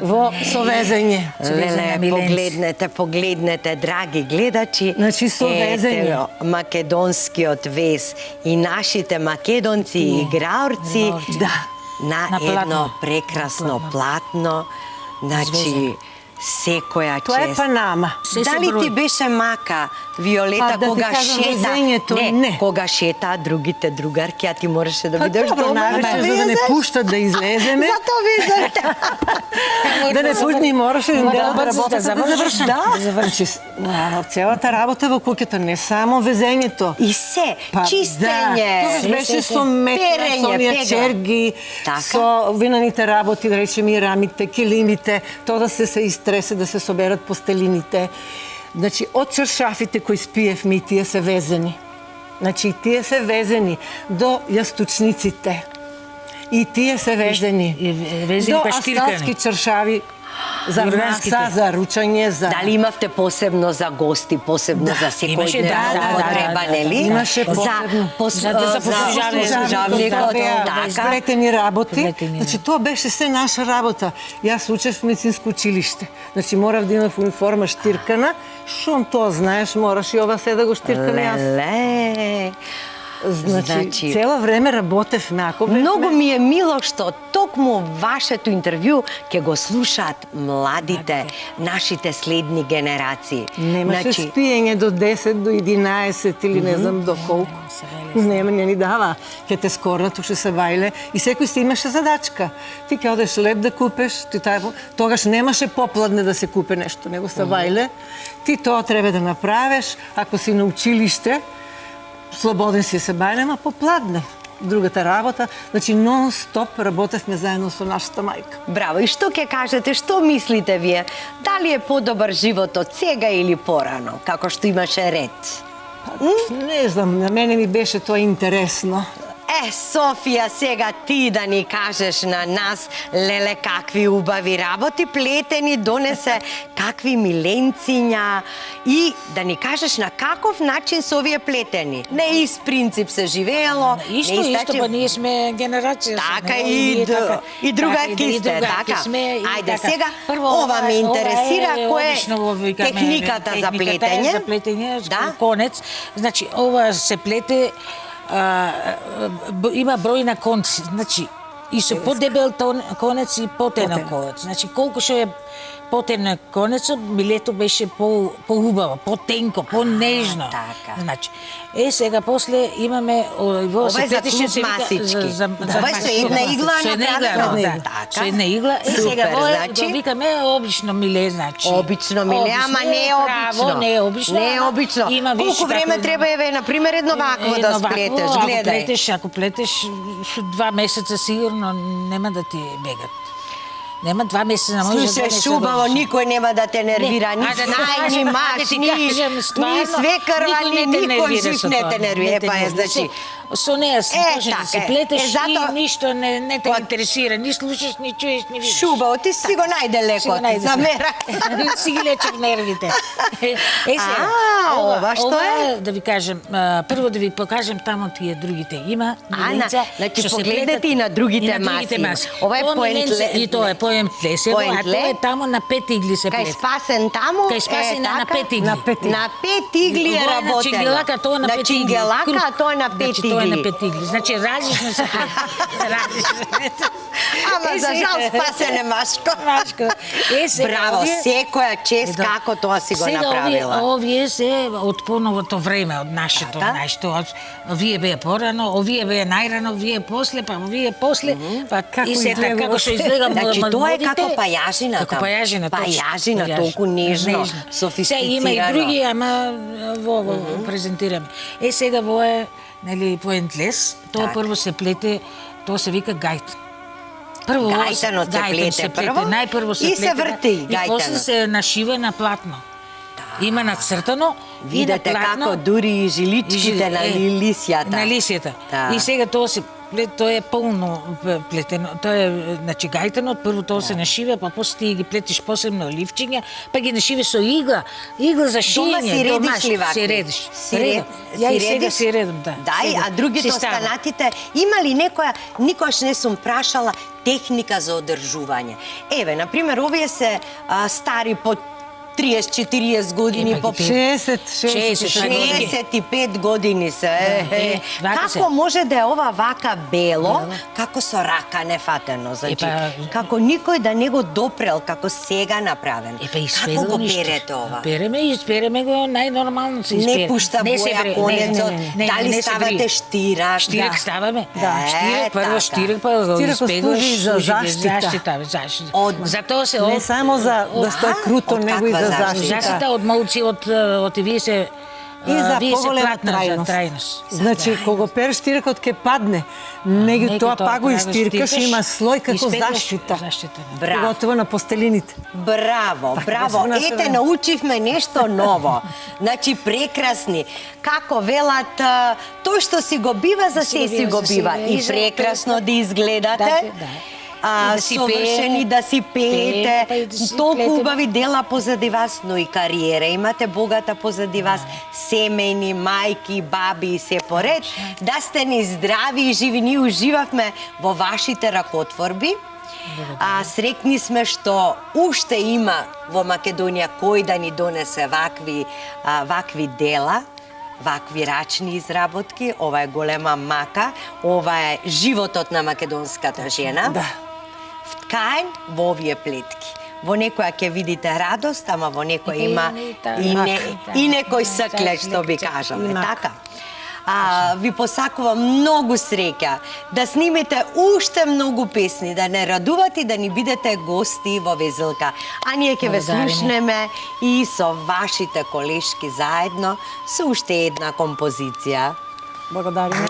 во совезење. Леле, погледнете, драги гледачи. Значи совезење. Ете македонскиот вез и нашите македонци и играорци на едно прекрасно платно. Значи секоја чест. Тоа е Панама. Дали ти беше мака, Виолета, кога шета? Не, кога шета другите другарки, а ти можеше да бидеш дома. Највеќе за да не пуштат да излеземе. Зато везете. Да не пуштат, ни можеше да работата да завршим. Значи, целата работа во куќата, не само везењето. И се, чистење. Тоа беше со метна, со оние черги, со винаните работи, да речем и рамите, килимите, тоа да се истресе, да се соберат постелините. Значи, од чаршафите кои спиевме и тие се везени. Значи, тие се везени до јастучниците. И тие се везени до асталски чаршави за маса, за ручање, за... Дали имавте посебно за гости, посебно за секојдневна употреба, нели? Имаше посебно. За послужавникот, така. Сплетени работи. Значи, тоа беше се наша работа. Јас учев в медицинско училиште. Значи, морав да имав униформа штиркана. Шом тоа знаеш, мораш и ова се да го штиркам јас. Леле. Значи, цело време работевме, ако бевме... Многу ми е мило што токму вашето интервју ќе го слушаат младите, нашите следни генерации. Немаше спиење до 10, до 11 или не знам до колку. Не ни дава. Ке те скорнат, уште се бајле. И секој си имаше задачка. Ти ке одеш леп да купеш, тогаш немаше попладне да се купе нешто, него се бајле. Ти тоа треба да направиш, ако си на училиште, слободен си се бајлем, а попладне. Другата работа, значи нон-стоп работевме заедно со нашата мајка. Браво, и што ќе кажете, што мислите вие? Дали е подобар животот сега или порано, како што имаше ред? Не знам, на мене ми беше тоа интересно. Софија, сега ти да ни кажеш на нас, леле, какви убави работи плетени донесе, какви миленциња и да ни кажеш на каков начин се овие плетени. Не из принцип се живеело. Исто, па ние сме генерација. Така и другарки сте, така. Ајде, сега, ова ме интересира, кој е техниката за плетење. За плетење, конец. Значи, ова се плете има број на конци, значи и со подебел конец и потенок конец. Значи колку што е потенок конецот, милето беше поубаво, потенко, понежно. Значи, сега после имаме ова е за клуб масички. Ова е со една игла направено. Со една игла. Сега го викаме обично миле, значи. Обично миле, ама не е обично. Не е обично. Не е обично. Колку време треба еве на пример едно вакво да сплетеш, гледај. Ако плетеш 2 месеца сигурно нема да ти бегат. Нема 2 месеца, може. Слушај, убаво, никој нема да те нервира, ни знај, ни маж, ни свекрва, ни никој жив не те нервира. Па значи, со неја си можеш да се плетеш и ништо не те интересира, ни слушаш, ни чуеш, ни видиш. Шубаво, ти си го најде лекот за мера. Си ги лечев нервите. Ова што е? Да ви кажем, прво да ви покажем тамо тие другите. Има миленца. Значи погледнете и на другите маси. Ова е поентле. И тоа е поентлесево, а тоа е тамо на 5 игли се плете. Кај Спасен тамо? Кај Спасен на 5 игли. На 5 игли е работено. На Чингелака тоа на 5 игли. На Чингелака тоа на 5 игли. Тоа е на 5 игли. Значи различно се плете. Ама за жал Спасен е машко. Браво, секоја чест како тоа си го направила. Сега овие се од поновото време, од нашето, овие беа порано, овие беа најрано, овие после, па овие после, па и се така како што изгледа модите. Значи тоа е како пајажина. Како пајажина, пајажина, толку нежно, софистицирано. Има и други, ама во презентираме. Сега во е, нели, поентлес, тоа прво се плете, тоа се вика гајт. Гајтанот се плете прво најпрво се и се врти гајтанот. И после се нашива на платно. Има нацртано и на Видете платно. како дури и жиличките на лисијата. На лисијата. Да. И сега тоа се тоа е полно плетено. Тоа е значи гајтено, прво тоа се нашиве, па после ти ги плетиш посебно ливчиња, па ги нашиве со игла за шиење. Дома си редиш домашно. ли вакви? Си редиш. Си Редам. Ја и сега редиш? си редам, да. Да, Сега а другите си ставам. останатите, има ли некоја, никош не сум прашала, техника за одржување? Еве, например, овие се стари по 30-40 години, по 65 години се. Како може да е ова вака бело, како со рака нефатено, значи, како никој да не го допрел, како сега направен. Како го перете ова? Испереме го најнормално се испере. Не пушта боја конецот, дали ставате штирак? Штирак ставаме. Штирак, прво така. штирак, па да го Штиракот испегуваш. служи за заштита. Заштита. Од- Затоа се Не само за да стои круто, од него и каква за заштита? заштита. Заштита од молци, од вие се И за вие се поголема платна за трајност. трајност. Значи, кога переш штиркот ќе падне, него тоа па го иштиркаш, има слој како заштита. Браво. Поготово на постелините. Браво, браво. наше Ете, време. научивме нешто ново. Значи, прекрасни. Како велат, тој што си го бива, за се си го бива. И прекрасно да изгледате. Да си совршени да си пеете, па и да си толку плетеме. убави дела позади вас, но и кариера имате богата позади вас, семејни, мајки, баби и се поред. Да сте ни здрави и живи, ние уживавме во вашите ракотворби. Срекни сме што уште има во Македонија кој да ни донесе вакви дела, вакви рачни изработки. Ова е голема мака, ова е животот на македонската жена. Да. Вткаен во овие плетки. Во некоја ќе видите радост, ама во некоја има и некој склеч, што би кажаме. Така. Ви посакувам многу среќа, да снимите уште многу песни, да не радувате и да ни бидете гости во Везелка. А ние ќе ве слушнеме и со вашите колешки заедно со уште една композиција. Благодариме.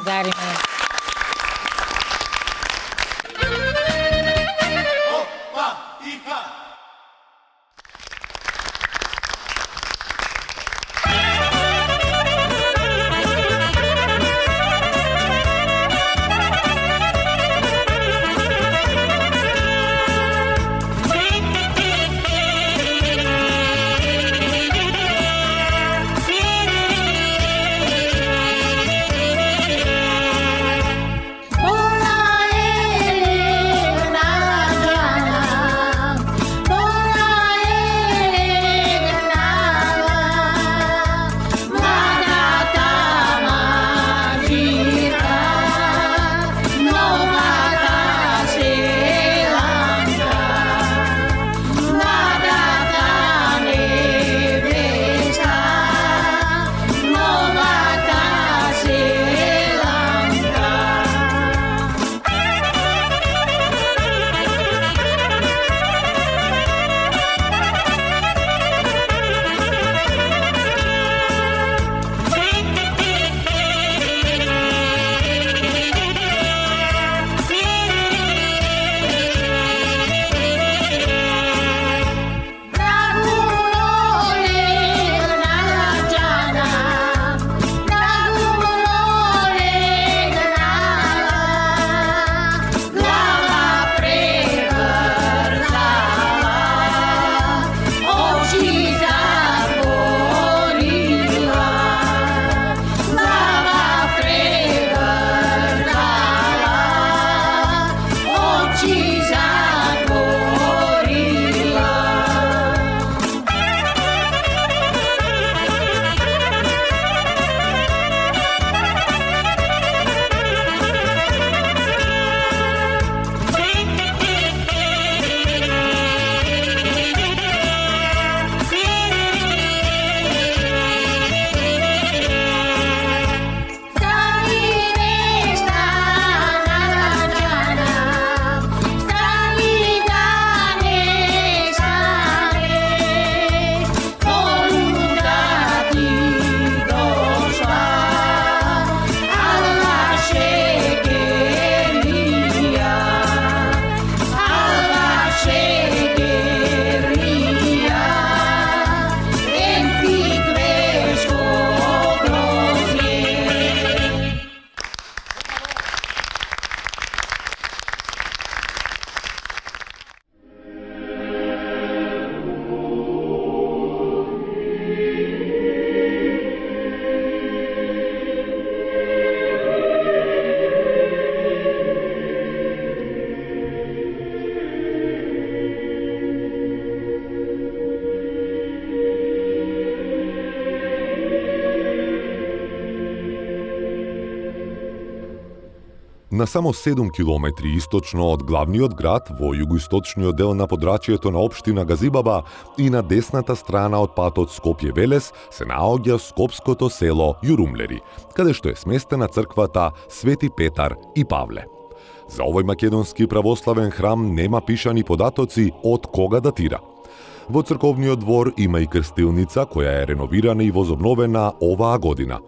На само 7 километри источно од главниот град, во југоисточниот дел на подрачјето на општина Газибаба и на десната страна од патот Скопје-Велес се наоѓа скопското село Јурумлери, каде што е сместена црквата Свети Петар и Павле. За овој македонски православен храм нема пишани податоци од кога датира. Во црковниот двор има и крстилница која е реновирана и возобновена оваа година.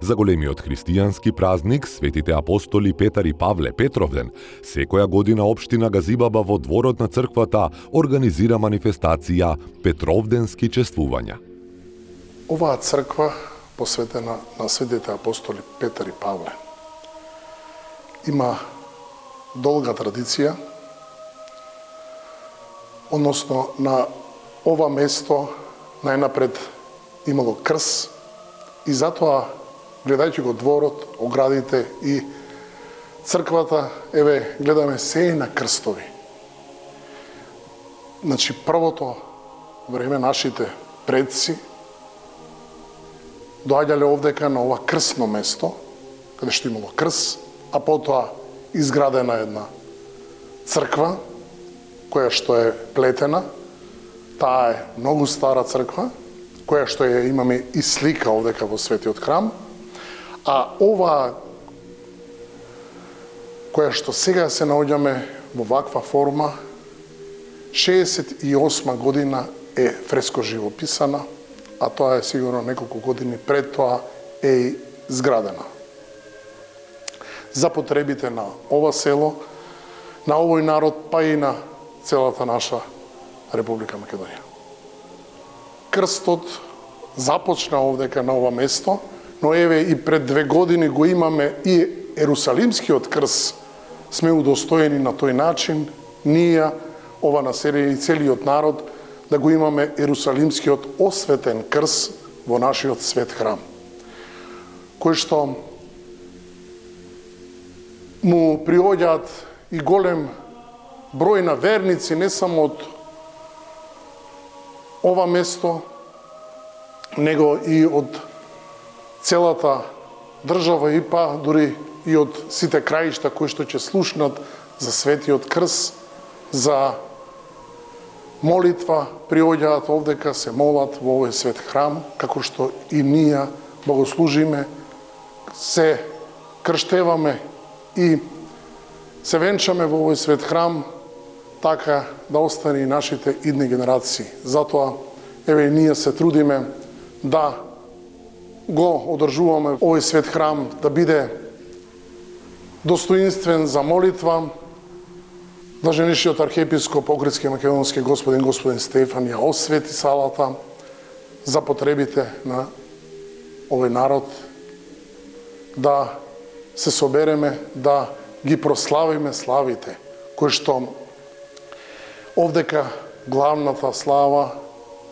За големиот христијански празник, светите апостоли Петар и Павле Петровден, секоја година општина Газибаба во дворот на црквата организира манифестација Петровденски чествувања. Оваа црква, посветена на светите апостоли Петар и Павле, има долга традиција, односно на ова место најнапред имало крс и затоа, гледајќи го дворот, оградите и црквата, еве, гледаме се на крстови. Значи, првото време нашите предци доаѓале овдека на ова крсно место, каде што имало крс, а потоа изградена една црква, која што е плетена. Таа е многу стара црква, која што ја имаме и слика овдека во светиот храм, а ова која што сега се наоѓаме во ваква форма, 68 година е фреско живописана, а тоа е сигурно неколку години пред тоа е и зградена. За потребите на ова село, на овој народ, па и на целата наша Република Македонија. Крстот започна овдека на ова место, но еве и пред 2 години го имаме и Ерусалимскиот крст. Сме удостоени на тој начин, ние, ова население и целиот народ, да го имаме Ерусалимскиот осветен крст во нашиот свет храм, кој што му приоѓаат и голем број на верници, не само од ова место, него и од целата држава и па дури и од сите краишта кои што ќе слушнат за светиот крст, за молитва, приоѓаат овдека, се молат во овој свет храм, како што и ние богослужиме, се крштеваме и се венчаме во овој свет храм, така да остане и нашите идни генерации. Затоа, еве, ние се трудиме да го одржуваме овој свет храм, да биде достоинствен за молитва. Блаженнишиот архиепископ Огридски македонски господин Стефан ја освети салата за потребите на овој народ, да се собереме, да ги прославиме славите, кои што овдека главната слава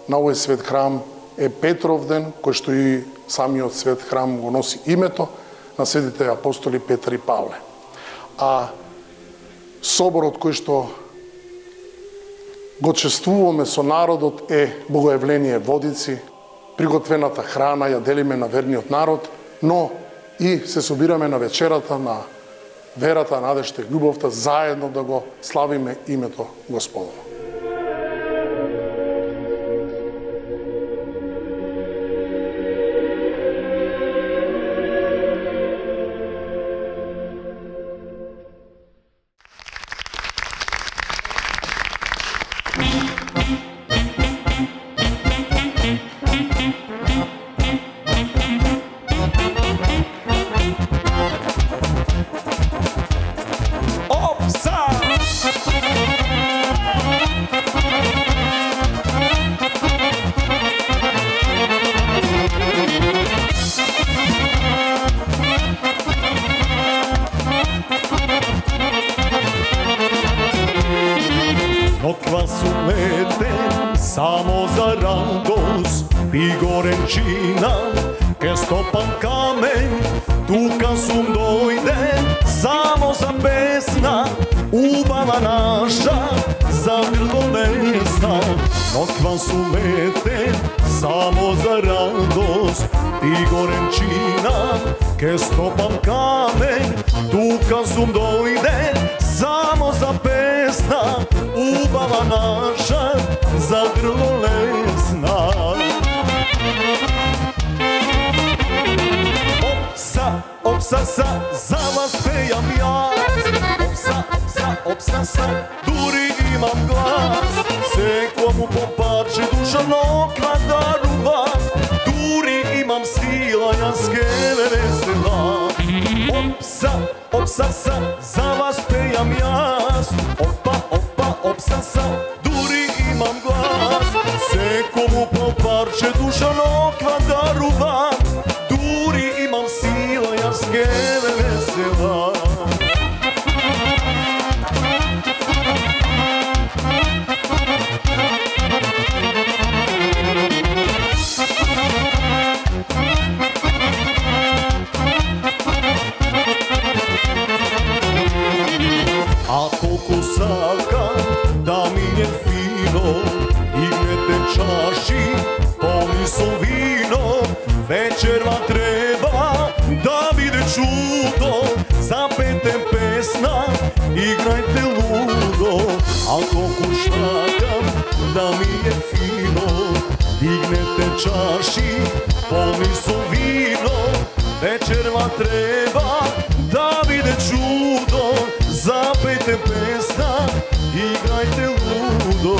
на овој свет храм е Петровден, кој што и самиот свет храм го носи името на светите апостоли Петар и Павле. А соборот кој што го чествуваме со народот е Богојавление Водици, приготвената храна ја делиме на верниот народ, но и се собираме на вечерата на верата, надежта и љубовта, заедно да го славиме името Господово. Ноква сумете само за радост, пи горенчина, ке стопам камен, тука сум дојде, само за песна, убава наша, за грдовесна. Ноква сумете само за радост, пи горенчина, ке стопам камен, тука сум дојде само за песна, убава наша, за грло лесна. Опса, за вас пејам јас. Опса, дури имам глас. Секому по парче душано квадарувам. Дури имам сила, јас ке ве веселам. Опса, за вас пејам јас. Опса, дури имам глас. Секому по парче душано квадарувам. Дури имам сила, јас ке ве веселам. А колку сакам да мине фино, дигнете чаши, полни со вино. Вечерва треба да биде чудо, запетем песна, играјте лудо. А колку сакам да мине фино, дигнете чаши, полни со вино. Вечерва треба да биде чудо, запејте песна, играјте лудо.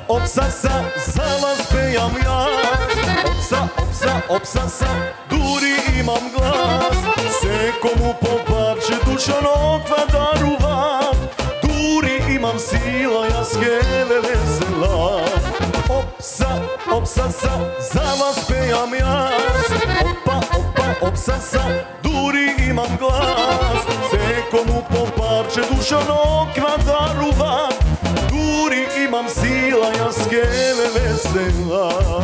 Опса, за вас пејам јас. Опса, дури имам глас. Секому по парче душано квадарувам. Дури имам сила, јас ке ве веселам. Опса, за вас пејам јас. Опса, дури имам глас. Секому по парче душано квадарувам. Дури имам сила, јас ке ве веселам.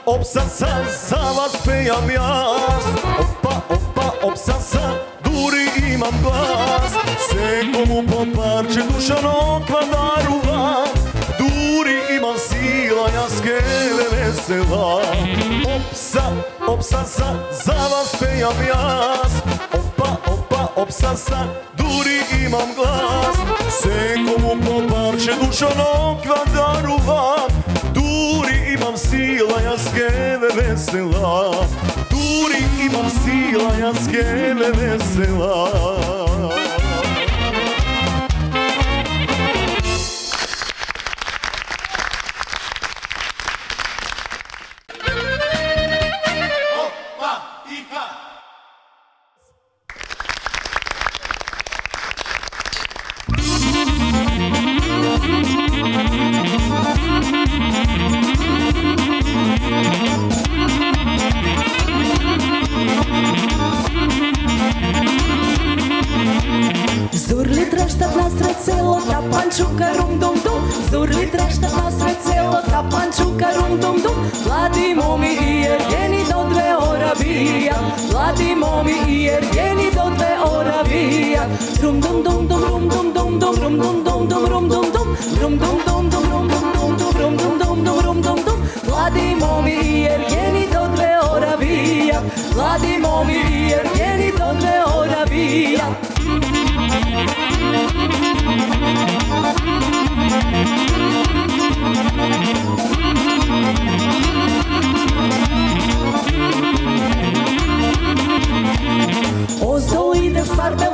Опса, за вас пејам јас. Опса, дури имам глас. Секому по парче душано квадарувам. Дури имам сила, јас ке ве веселам. Опса, за вас пејам јас. Опса, дури имам глас. Секому по парче душано квадарувам. Дури имам сила, јас ке ве веселам. Дури имам сила, јас ке ве веселам. Зурли трещат насред село, та панчука рум-дум-дум. Зурли трещат насред село, та панчука рум-дум-дум. Млади моми и ергени до 2 ора бијат. Млади моми и ергени до 2 ора бијат. Рум-дум-дум-дум, рум-дум-дум-дум, рум-дум-дум-дум, рум-дум-дум. Рум-дум-дум-дум, рум-дум-дум-дум, рум-дум-дум-дум, рум-дум-дум. Млади моми и ергени до 2 ора бијат. Млади моми и ергени до 2 ора бијат. Оздол иде фарбел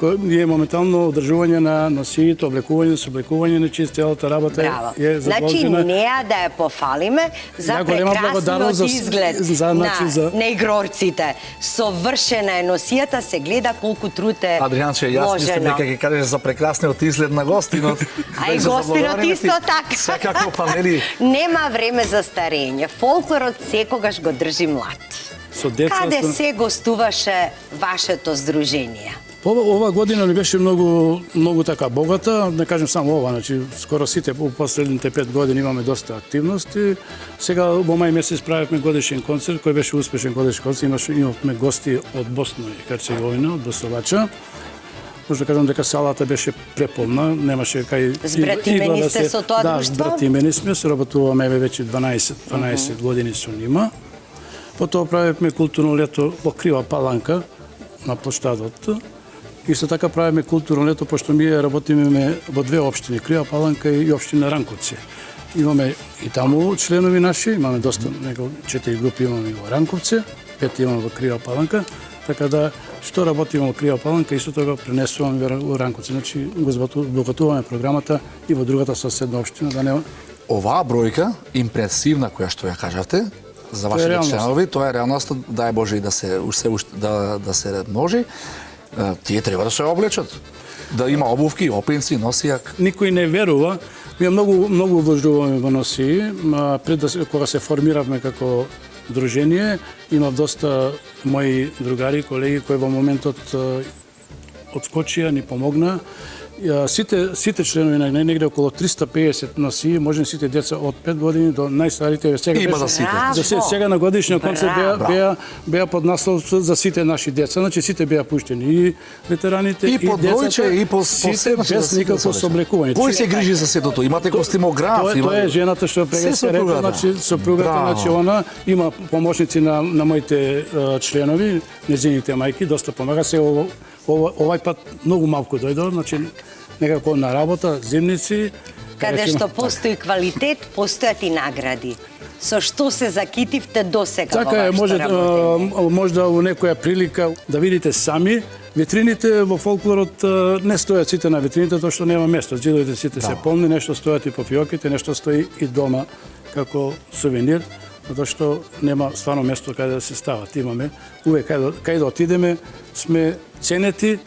Ние моментално одржување на носиите, облекување, соблекување, значи целата работа е задолжена. Значи, неа да ја пофалиме за прекрасниот изглед на игрорците. Совршена е носијата, се гледа колку труд е Адријанче, јас мислам дека ќе кажеш за прекрасниот изглед на гостинот. А и гостинот исто така. Секако, па нели? Нема време за старење. Фолклорот секогаш го држи млад. Каде се гостуваше вашето здружение? Ова година не беше многу така богата, не кажем само ова, значи скоро сите у последните 5 години имаме доста активности. Сега во мај месец правевме годишен концерт, кој беше успешен годишен концерт, имавме гости од Босна и Херцеговина, од Босовача. Може да кажам дека салата беше преполна, немаше кај Збратимени сте со тоа друштво? Да, збратимени сме, соработуваме веќе 12 години со нима. Потоа правевме културно лето во Крива Паланка на площадот. Исто така правиме културно лето, пошто ние работиме во две општини, Крива Паланка и општина Ранковци. Имаме и таму членови наши, имаме доста, 4 групи имаме во Ранковци, 5 имаме во Крива Паланка, така да што работиме во Крива Паланка, исто тоа го пренесуваме во Ранковци. Значи, го збогатуваме програмата и во другата соседна општина, да нема. Оваа бројка, импресивна која што ја кажавте, за вашите членови, тоа е реалноста, дај Боже и да се множи. Тие треба да се облечат, да има обувки, опинци, носијак. Никој не верува. Ние многу вложуваме во носии. Кога се формиравме како дружение, имав доста мои другари, колеги кои во моментот одскочија, ни помогна. Сите членови на негде околу 350 носии, можем сите деца од 5 години до најстарите. Сега на годишниот концерт беа под наслов за сите наши деца, значи сите беа пуштени, и ветераните, и децата, и по сите без никакво соблекување. Кој се грижи за сето тоа? Имате костимограф? Тоа е жената што прегастерете, значи сопругата, значи она има помошници на моите членови, нејзините мајки, доста помага се. Овај пат многу малку дојдо, значи некако на работа, зимници. Каде што постои квалитет, постојат и награди. Со што се закитивте досега во вашата работење? Можда во некоја прилика да видите сами, витрините во фолклорот не стојат сите на витрините, тоа што нема место. Џидовите сите се полни, нешто стојат и по фиоките, нешто стои и дома како сувенир, затоа што нема стварно место каде да се стават. Имаме увек кај да отидеме, сме ценети.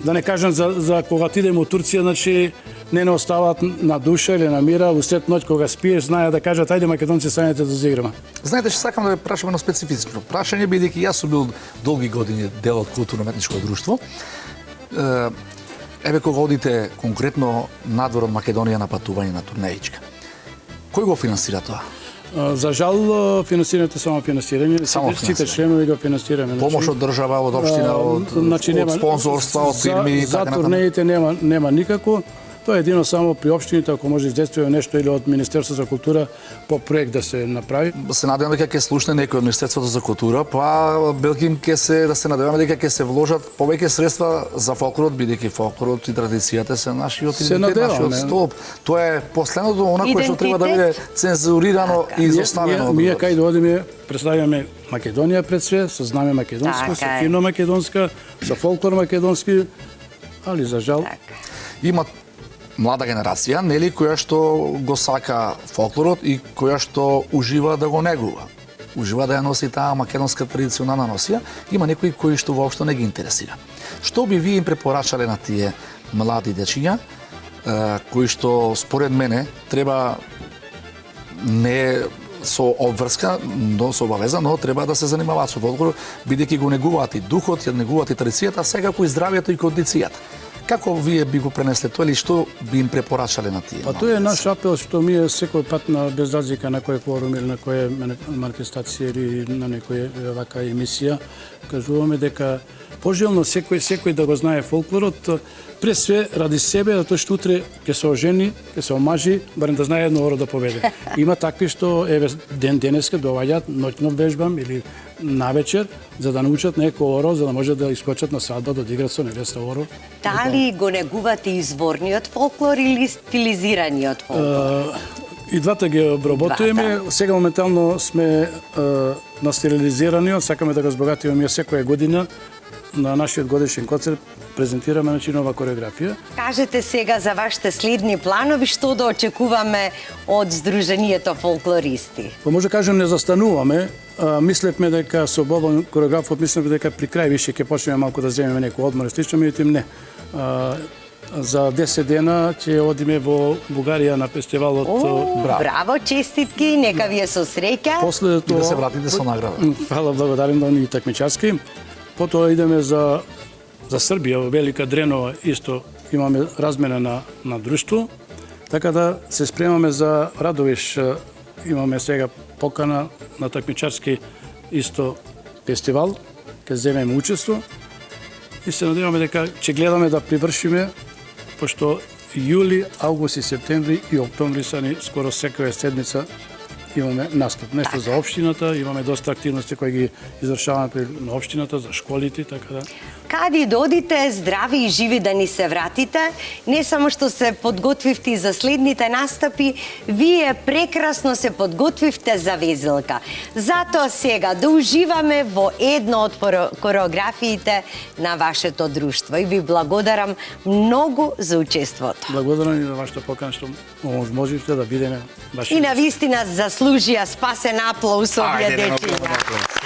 Да не кажам за кога отидеме во Турција, значи не оставаат на душа или на мира, усред ноќ кога спиеш, знаеа да кажат ајде македонци станете да заиграме. Знаете што сакам да ве прашам едно специфично прашање, бидејќи јас сум бил долги години дел од културно-уметничко друштво. Еве кога одите конкретно надвор од Македонија на патување на турнеичка. Кој го финансира тоа? За жал, финансирањето само финансирање, сите членови го финансираме. Помош од држава, од општина, од спонзорства, од фирми и така натаму. За турнеите нема никако. Тоа е едино само при општините, ако може издействува нешто или од Министерството за култура по проект да се направи. Се надевам дека ќе слушне некој од Министерството за култура, па белким да се надеваме дека ќе се вложат повеќе средства за фолклорот, бидејќи фолклорот и традицијата се нашиот идентитет, нашиот столб. Тоа е последното она кое што треба да биде цензурирано и изоставено. Ние кај да одиме представуваме Македонија пред све, со знаме македонско, со кино македонска, со фолклор македонски, али за жал има млада генерација, нели, која што го сака фолклорот и која што ужива да го негува. Ужива да ја носи таа македонска традиционална носија, има некои кои што воопшто не ги интересира. Што би вие им препорачале на тие млади дечиња, кои што според мене треба не со обврска, но со обавеза, но треба да се занимаваат со фолклор, бидејќи го негуваат и духот, ја негуваат и традицијата, секако и здравието и кондицијата. Како вие би го пренесле тоа или што би им препорачале на тие? Па тоа е наш апел што ние секој пат без разлика на кој форум или на која манифестација или на некоја вака емисија кажуваме дека пожелно секој да го знае фолклорот, пред све ради себе, затоа што утре ќе се ожени, ќе се омажи, барем да знае едно оро да поведе. Има такви што еве денеска доаѓаат ноќно вежбам или навечер за да научат неко оро, за да може да искочат на свадба да играат со невеста оро. Дали го негувате изворниот фолклор или стилизираниот фолклор? И двата ги обработуваме. Сега моментално сме на стилизираниот, сакаме да го збогатиме секоја година на нашиот годишен концерт. презентираме нова кореографија. Кажете сега за вашите следни планови, што да очекуваме од Сдруженијето фолклористи? Може да кажем, не застануваме. Мислевме дека со Бобан кореографот, мислевме дека при крај више ќе почнеме малку да земеме некој одмор, слично, меѓутоа не. За 10 дена ќе одиме во Бугарија на фестивалот Браво, честитки, нека ви е со среќа. После тоа да се вратите со награда. Фала, благодарам да ни такмичарски. Потоа идеме за Србија, во Велика Дренова, исто имаме размена на друштво, така да се спремаме за Радовиш, имаме сега покана на такмичарски исто фестивал, ќе земеме учество и се надеваме дека ќе гледаме да привршиме, пошто јули, август и септември и октомври са ни скоро секоја седмица имаме настап. Нешто за општината, имаме доста активности кои ги извршаваме на општината, за школите, така да. Кади додите, здрави и живи да ни се вратите. Не само што се подготвивте за следните настапи, вие прекрасно се подготвивте за Везелка. Затоа сега да уживаме во едно од кореографиите на вашето друштво. И ви благодарам многу за учеството. Благодарам и за вашата покана што можете да видиме вашите. И на вистина заслужија спасен аплауз овие дечиња.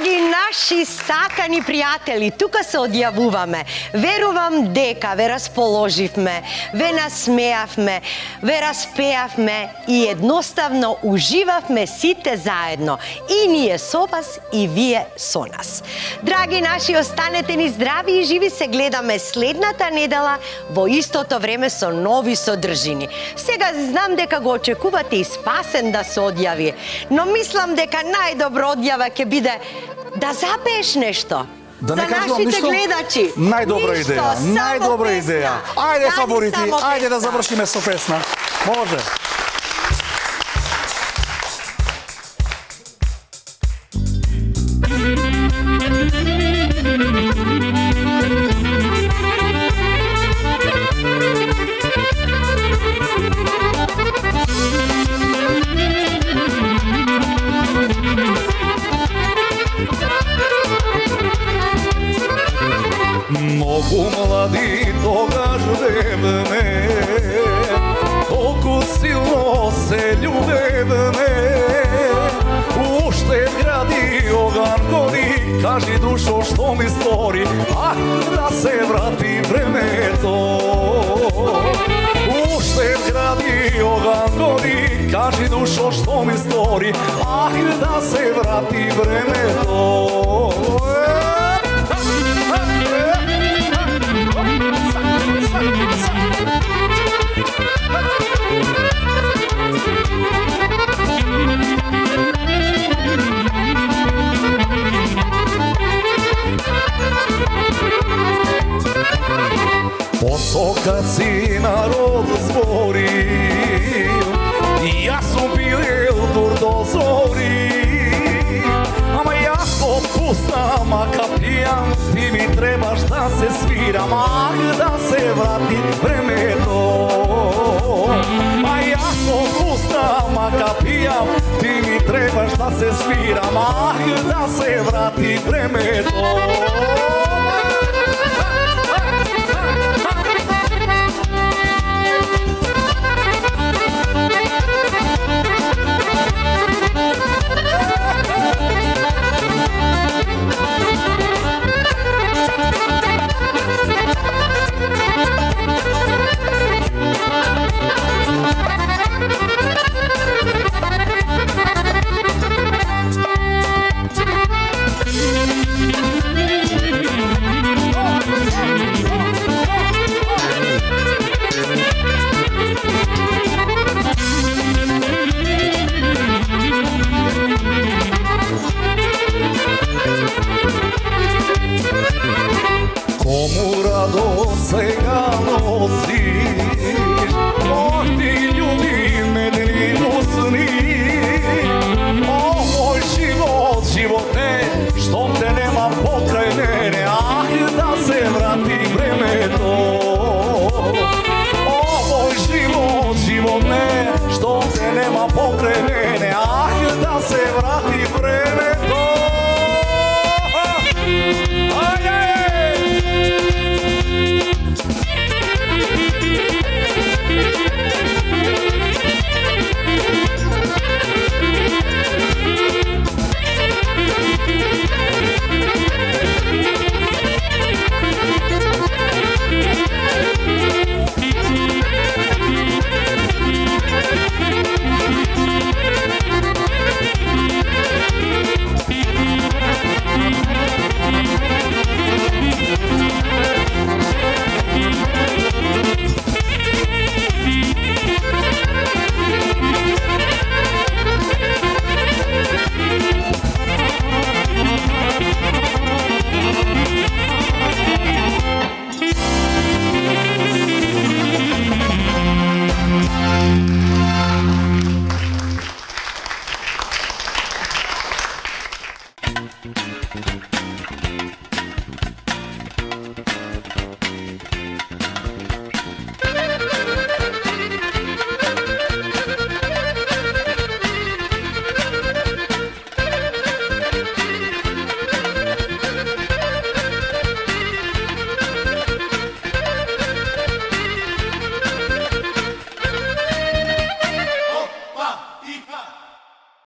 Драги наши сакани пријатели, тука се одјавуваме. Верувам дека ве расположивме, ве насмеавме, ве распеавме и едноставно уживавме сите заедно. И ние со вас, и вие со нас. Драги наши, останете ни здрави и живи, се гледаме следната недела во истото време со нови содржини. Сега знам дека го очекувате и Спасен да се одјави, но мислам дека најдобро одјава ќе биде да запееш нешто. Да за не кажувам нашите ништо? гледачи. Најдобра Ништо, идеја, само најдобра песна. идеја. Ајде, Ради фаворити, само ајде да песна. завршиме со песна. Може. Многу млади тогаш бевме, толку силно се љубевме. Уште гради оган гори, кажи душо што ми стори, ах да се врати времето. Уште гради оган гори, кажи душо што ми стори, ах да се врати времето. Посока си народ збори, јас сум билел дур до зори. Ама јас попуснам, ака пијам, ти ми требаш да се свирам, ах да се врати времето. А јас попуснам, ака пијам, ти ми требаш да се свирам, ах да се врати времето. Кому радост сега носиш, морти љуби медени усни. О, мој живот, животе, што те нема покрај мене, ах да се врати времето. О, мој живот, животе, што те нема покрај мене, ах да се врати времето.